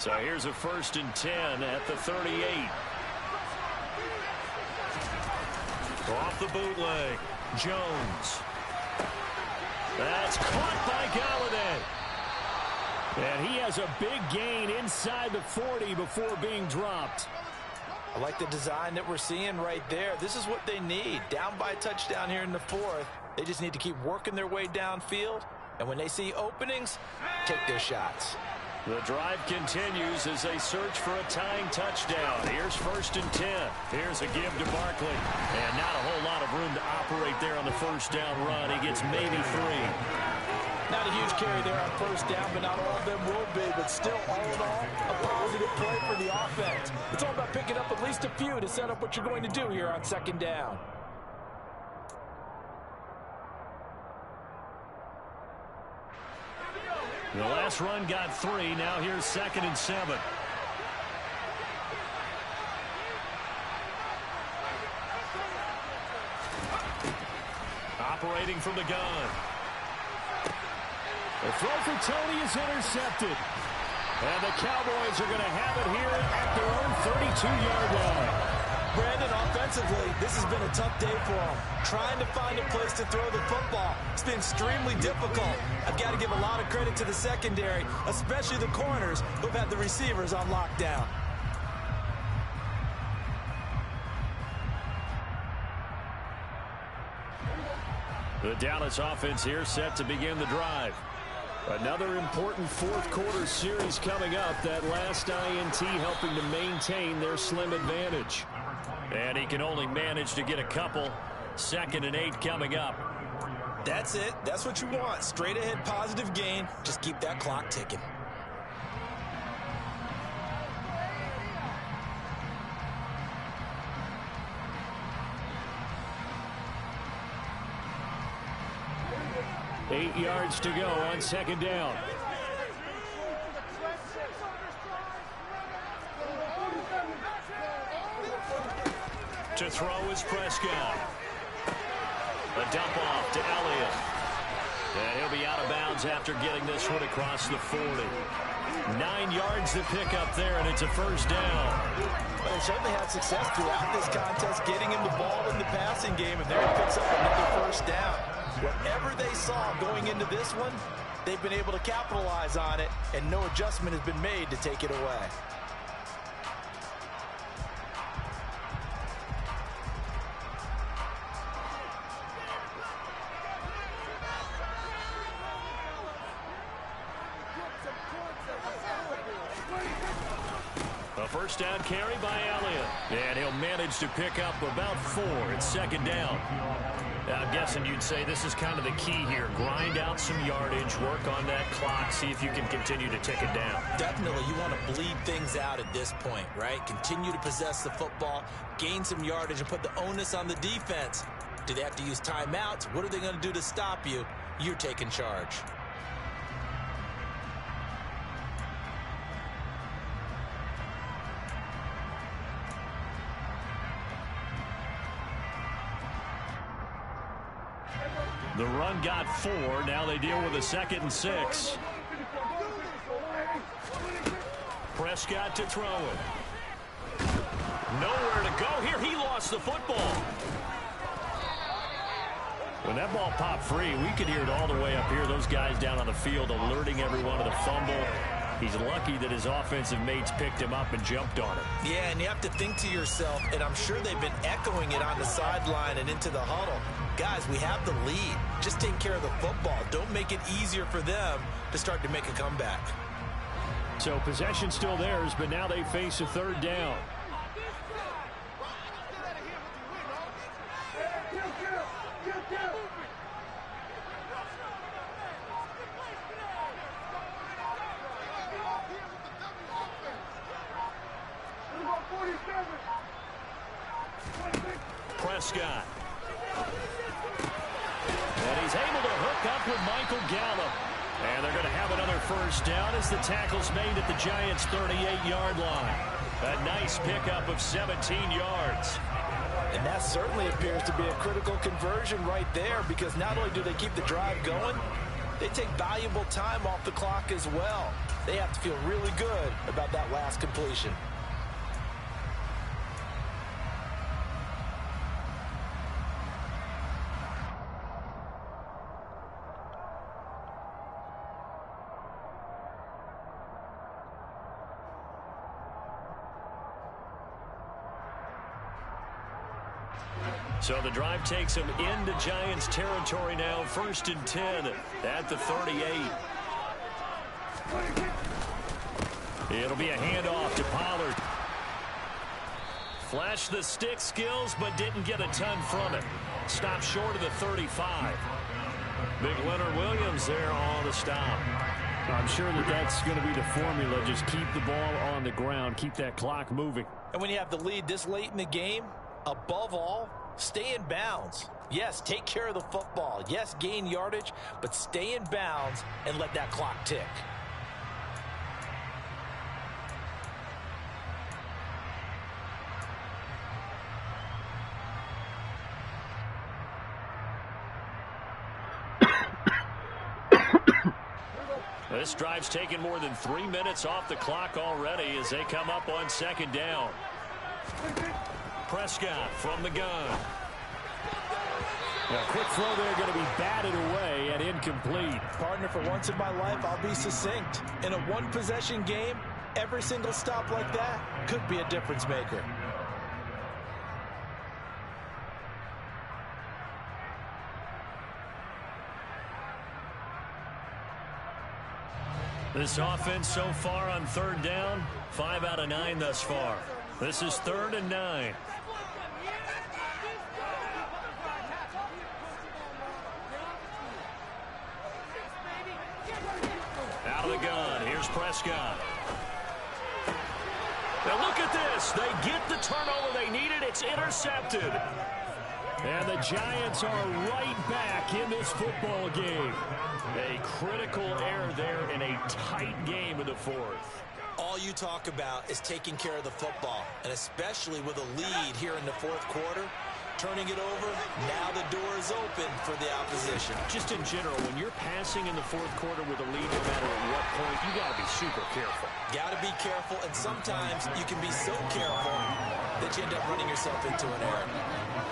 So here's a 1st and 10 at the 38. Off the bootleg, Jones. That's caught by Galladay. And he has a big gain inside the 40 before being dropped. I like the design that we're seeing right there. This is what they need. Down by a touchdown here in the 4th. They just need to keep working their way downfield And when they see openings, take their shots. The drive continues as they search for a tying touchdown. Here's 1st and 10. Here's a give to Barkley. And not a whole lot of room to operate there on the first down run. He gets maybe 3. Not a huge carry there on first down, but not all of them will be. But still, all in all, a positive play for the offense. It's all about picking up at least a few to set up what you're going to do here on 2nd down. The last run got 3. Now here's 2nd and 7. Operating from the gun. The throw for Tony is intercepted. And the Cowboys are going to have it here at their own 32-yard line. Brandon, offensively, this has been a tough day for them. Trying to find a place to throw the football. It's been extremely difficult. I've got to give a lot of credit to the secondary, especially the corners who've had the receivers on lockdown. The Dallas offense here set to begin the drive. Another important fourth-quarter series coming up. That last INT helping to maintain their slim advantage. And he can only manage to get a couple. 2nd and 8 coming up. That's it. That's what you want. Straight ahead positive gain. Just keep that clock ticking. Eight yards to go on 2nd down. To throw is Prescott. A dump off to Elliott. And he'll be out of bounds after getting this one across the 40. 9 yards to pick up there, and it's a 1st down. Well, they certainly had success throughout this contest, getting him the ball in the passing game, and there he picks up another 1st down. Whatever they saw going into this one, they've been able to capitalize on it, and no adjustment has been made to take it away. A 1st down carry by Elliott. And he'll manage to pick up about 4 at 2nd down. I'm guessing you'd say this is kind of the key here. Grind out some yardage, work on that clock, see if you can continue to tick it down. Definitely, you want to bleed things out at this point, right? Continue to possess the football, gain some yardage, and put the onus on the defense. Do they have to use timeouts? What are they going to do to stop you? You're taking charge. The run got 4. Now they deal with a 2nd and 6. Prescott to throw it. Nowhere to go here. He lost the football. When that ball popped free, we could hear it all the way up here. Those guys down on the field alerting everyone of the fumble. He's lucky that his offensive mates picked him up and jumped on it. Yeah, and you have to think to yourself, and I'm sure they've been echoing it on the sideline and into the huddle. Guys, we have the lead. Just take care of the football. Don't make it easier for them to start to make a comeback. So possession still theirs, but now they face a 3rd down. Prescott. And he's able to hook up with Michael Gallup. And they're going to have another 1st down as the tackle's made at the Giants' 38-yard line. A nice pickup of 17 yards. And that certainly appears to be a critical conversion right there, because not only do they keep the drive going, they take valuable time off the clock as well. They have to feel really good about that last completion. So the drive takes him into Giants territory now. 1st and 10 at the 38. It'll be a handoff to Pollard. Flashed the stick skills, but didn't get a ton from it. Stopped short of the 35. Big Leonard Williams there on the stop. I'm sure that's going to be the formula. Just keep the ball on the ground. Keep that clock moving. And when you have the lead this late in the game, above all, stay in bounds. Yes, take care of the football. Yes, gain yardage, but stay in bounds and let that clock tick. This drive's taken more than 3 minutes off the clock already as they come up on 2nd down. Prescott from the gun. A quick throw there going to be batted away and incomplete. Partner, for once in my life, I'll be succinct. In a one-possession game, every single stop like that could be a difference maker. This offense so far on 3rd down, 5 out of 9 thus far. This is 3rd and 9. Out of the gun. Here's Prescott. Now look at this. They get the turnover they needed. It's intercepted. And the Giants are right back in this football game. A critical error there in a tight game in the 4th. All you talk about is taking care of the football, and especially with a lead here in the 4th quarter. Turning it over, now the door is open for the opposition. Just in general, when you're passing in the 4th quarter with a lead, no matter at what point, you got to be super careful. Got to be careful, and sometimes you can be so careful that you end up running yourself into an error.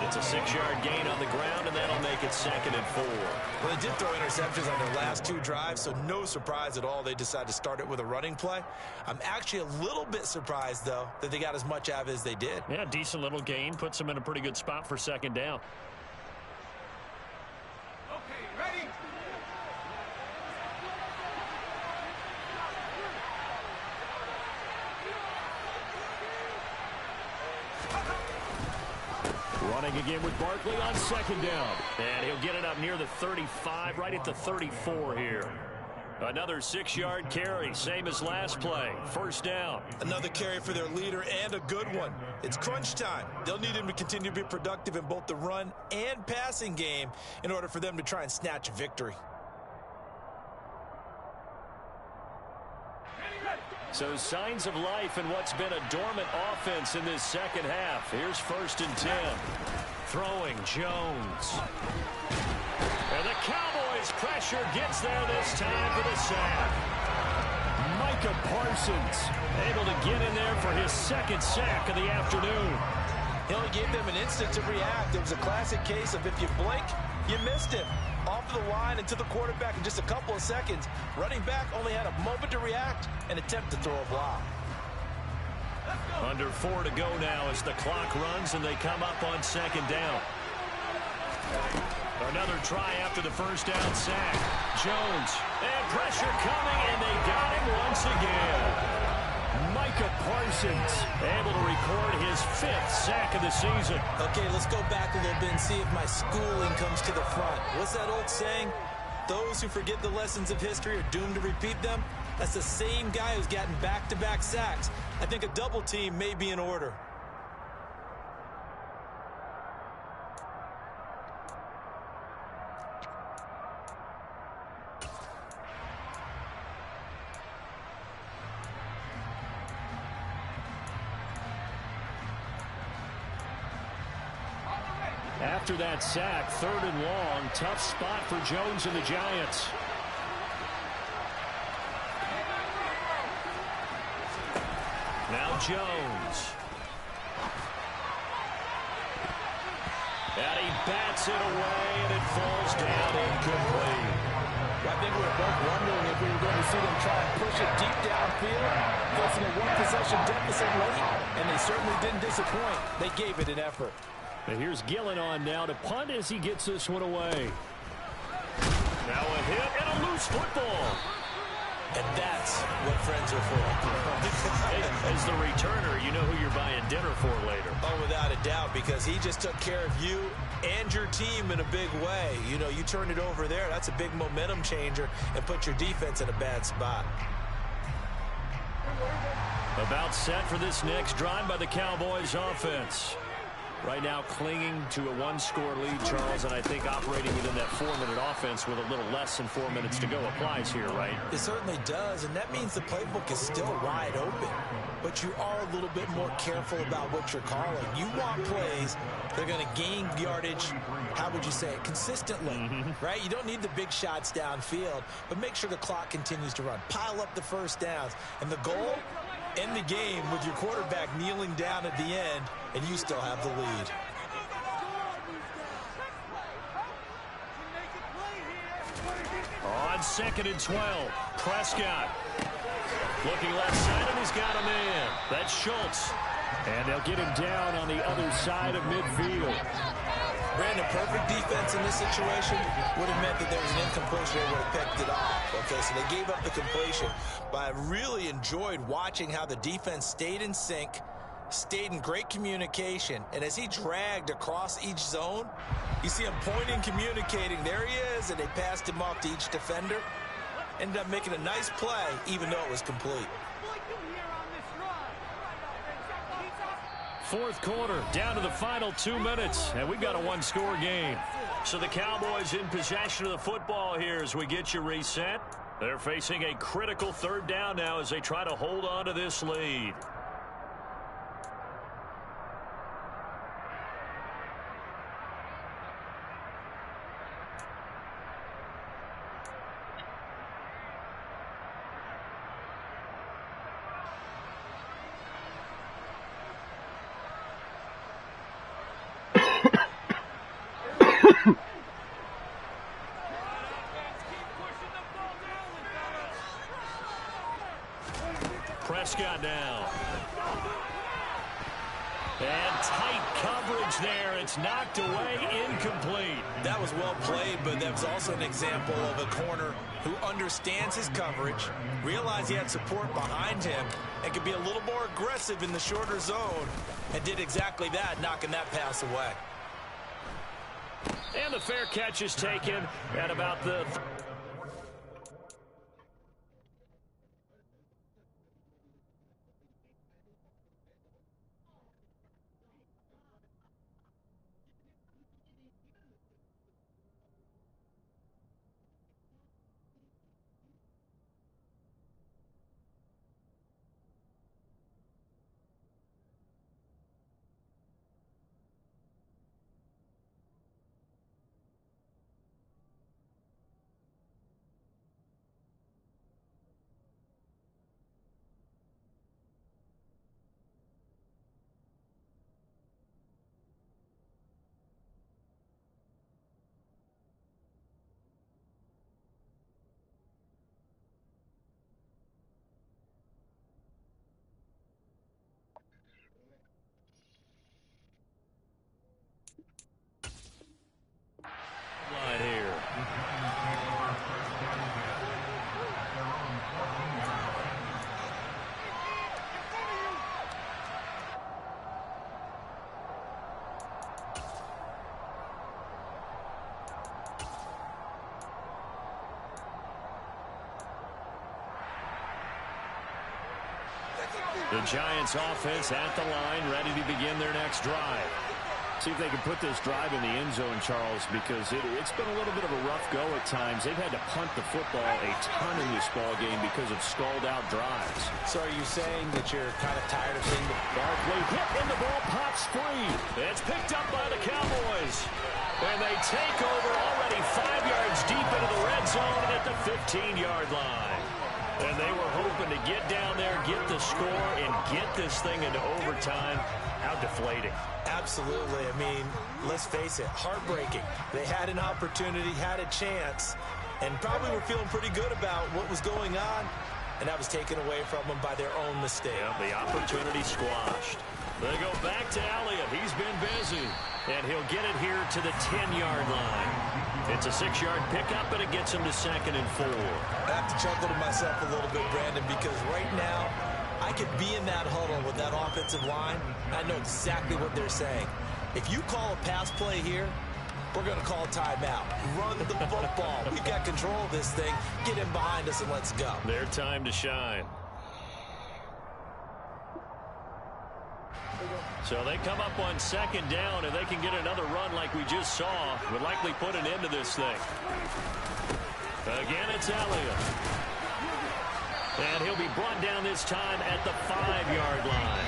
It's a 6-yard gain on the ground, and that'll make it 2nd and 4. Well, they did throw interceptions on their last 2 drives, so no surprise at all they decided to start it with a running play. I'm actually a little bit surprised, though, that they got as much out of it as they did. Yeah, decent little gain. Puts them in a pretty good spot for 2nd down. Okay, ready? Running again with Barkley on 2nd down. And he'll get it up near the 35, right at the 34 here. Another 6-yard carry, same as last play. 1st down. Another carry for their leader, and a good one. It's crunch time. They'll need him to continue to be productive in both the run and passing game in order for them to try and snatch a victory. So signs of life in what's been a dormant offense in this 2nd half. Here's 1st and 10. Throwing Jones. And the Cowboys pressure gets there this time for the sack. Micah Parsons Able to get in there for his 2nd sack of the afternoon. He only gave them an instant to react. It was a classic case of if you blink, you missed him. Off the line and to the quarterback in just a couple of seconds. Running back only had a moment to react and attempt to throw a block. Under 4 to go now as the clock runs and they come up on 2nd down. Another try after the 1st down sack. Jones, and pressure coming, and they got him once again. Micah Parsons able to record his 5th sack of the season. Okay, let's go back a little bit and see if my schooling comes to the front. What's that old saying? Those who forget the lessons of history are doomed to repeat them. That's the same guy who's gotten back-to-back sacks. I think a double team may be in order. After that sack, 3rd and long, tough spot for Jones and the Giants. Now Jones. And he bats it away, and it falls down incomplete. I think we were both wondering if we were going to see them try and push it deep downfield, facing a one-possession deficit late, and they certainly didn't disappoint. They gave it an effort. And here's Gillen on now to punt as he gets this one away. Now a hit and a loose football. And that's what friends are for. As the returner, you know who you're buying dinner for later. Oh, without a doubt, because he just took care of you and your team in a big way. You know, you turn it over there, that's a big momentum changer and put your defense in a bad spot. About set for this next drive by the Cowboys offense. Right now clinging to a one-score lead, Charles, and I think operating within that 4-minute offense with a little less than 4 minutes to go applies here, right? It certainly does, and that means the playbook is still wide open. But you are a little bit more careful about what you're calling. You want plays that are going to gain yardage, how would you say it, consistently, right? You don't need the big shots downfield, but make sure the clock continues to run. Pile up the first downs, and the goal, end the game with your quarterback kneeling down at the end, and you still have the lead. On 2nd and 12, Prescott. Looking left side, and he's got a man. That's Schultz. And they'll get him down on the other side of midfield. Brandon, perfect defense in this situation would have meant that there was an incompletion. They would have picked it off. Okay, so they gave up the completion. But I really enjoyed watching how the defense stayed in sync, stayed in great communication. And as he dragged across each zone, you see him pointing, communicating. There he is, and they passed him off to each defender. Ended up making a nice play, even though it was complete. Fourth quarter, down to the final 2 minutes, and we've got a one-score game. So the Cowboys in possession of the football here as we get you reset. They're facing a critical 3rd down now as they try to hold on to this lead. Prescott now. And tight coverage there. It's knocked away, incomplete. That was well played, but that was also an example of a corner who understands his coverage, realized he had support behind him, and could be a little more aggressive in the shorter zone, and did exactly that, knocking that pass away. And the fair catch is taken at about the... line here. The Giants offense at the line, ready to begin their next drive. See if they can put this drive in the end zone, Charles, because it's been a little bit of a rough go at times. They've had to punt the football a ton in this ball game because of stalled-out drives. So are you saying that you're kind of tired of seeing the Barkley hit and the ball pops free? It's picked up by the Cowboys. And they take over already 5 yards deep into the red zone at the 15-yard line. And they were hoping to get down there, get the score, and get this thing into overtime. How deflating. Absolutely. I mean, let's face it, heartbreaking. They had an opportunity, had a chance, and probably were feeling pretty good about what was going on, and that was taken away from them by their own mistake. Yeah, the opportunity squashed. They go back to Elliott. He's been busy. And he'll get it here to the 10-yard line. It's a 6-yard pickup, and it gets him to 2nd and 4. I have to chuckle to myself a little bit, Brandon, because right now I could be in that huddle with that offensive line. I know exactly what they're saying. If you call a pass play here, we're going to call a timeout. Run the football. We've got control of this thing. Get him behind us and let's go. Their time to shine. So they come up on 2nd down, and they can get another run like we just saw. Would likely put an end to this thing. Again, it's Elliott. And he'll be brought down this time at the 5-yard line.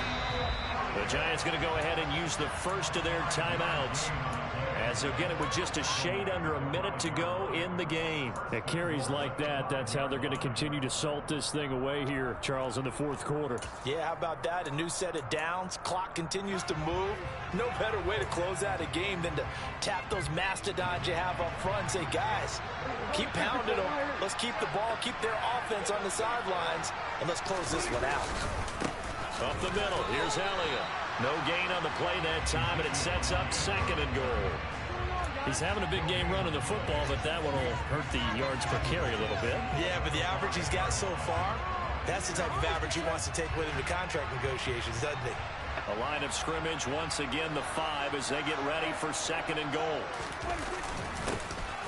The Giants going to go ahead and use the first of their timeouts, as they'll get it with just a shade under a minute to go in the game. At carries like that, that's how they're going to continue to salt this thing away here, Charles, in the 4th quarter. Yeah, how about that? A new set of downs. Clock continues to move. No better way to close out a game than to tap those mastodons you have up front and say, guys, keep pounding them. Let's keep the ball, keep their offense on the sidelines, and let's close this one out. Up the middle, here's Elliott. No gain on the play that time, and it sets up 2nd and goal. He's having a big game running the football, but that one will hurt the yards per carry a little bit. Yeah, but the average he's got so far, that's the type of average he wants to take with him to contract negotiations, doesn't he? A line of scrimmage, once again the 5 as they get ready for 2nd and goal.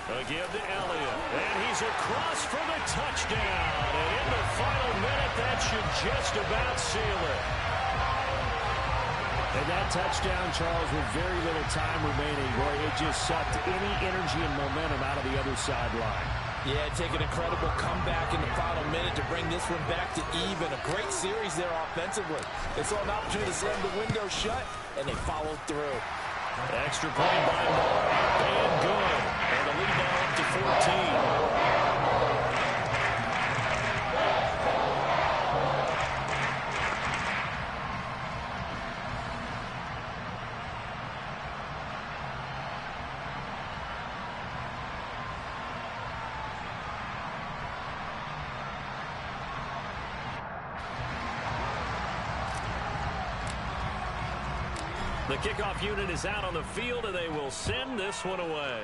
A give to Elliott, and he's across for the touchdown. And in the final minute, that should just about seal it. And that touchdown, Charles, with very little time remaining, boy, it just sucked any energy and momentum out of the other sideline. Yeah, take an incredible comeback in the final minute to bring this one back to even. A great series there offensively. They saw an opportunity to slam the window shut, and they followed through. Extra point by Moore, and good. And the lead now up to 14. The kickoff unit is out on the field, and they will send this one away.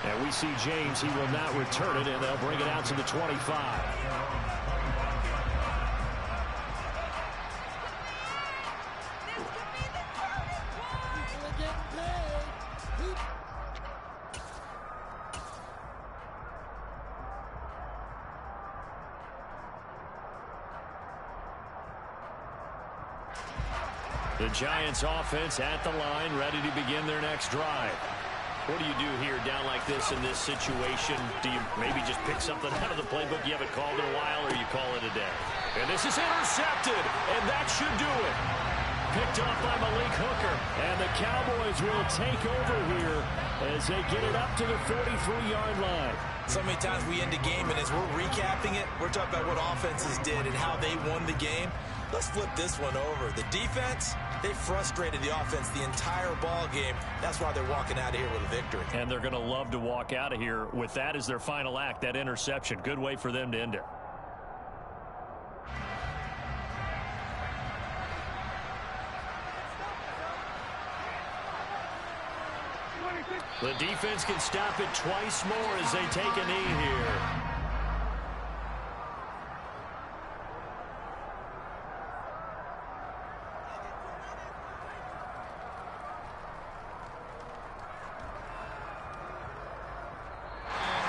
And we see James. He will not return it, and they'll bring it out to the 25. The Giants offense at the line, ready to begin their next drive. What do you do here down like this in this situation? Do you maybe just pick something out of the playbook you haven't called in a while, or you call it a day? And this is intercepted, and that should do it. Picked off by Malik Hooker, and the Cowboys will take over here as they get it up to the 43-yard line. So many times we end a game, and as we're recapping it, we're talking about what offenses did and how they won the game. Let's flip this one over. The defense, they frustrated the offense the entire ball game. That's why they're walking out of here with a victory. And they're going to love to walk out of here with that as their final act, that interception. Good way for them to end it. The defense can stop it twice more as they take a knee here.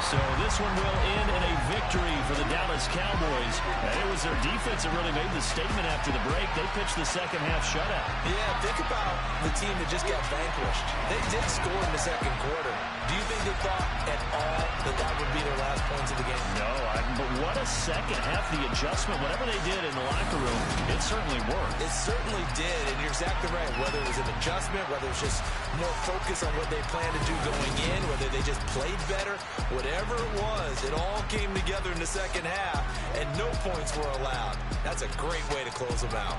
So this one will end in a victory for the Dallas Cowboys. And it was their defense that really made the statement after the break. They pitched the second half shutout. Yeah, think about the team that just got vanquished. They did score in the second quarter. Do you think they thought at all that that would be their last points of the game? No, but what a second half. The adjustment, whatever they did in the locker room, it certainly worked. It certainly did, and you're exactly right. Whether it was an adjustment, whether it was just more focus on what they planned to do going in, whether they just played better, whatever it was, it all came together in the second half, and no points were allowed. That's a great way to close them out.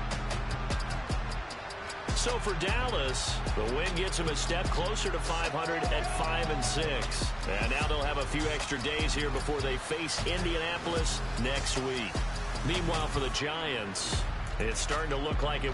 So for Dallas, the win gets them a step closer to 500 at 5-6. And now they'll have a few extra days here before they face Indianapolis next week. Meanwhile, for the Giants, It's starting to look like it.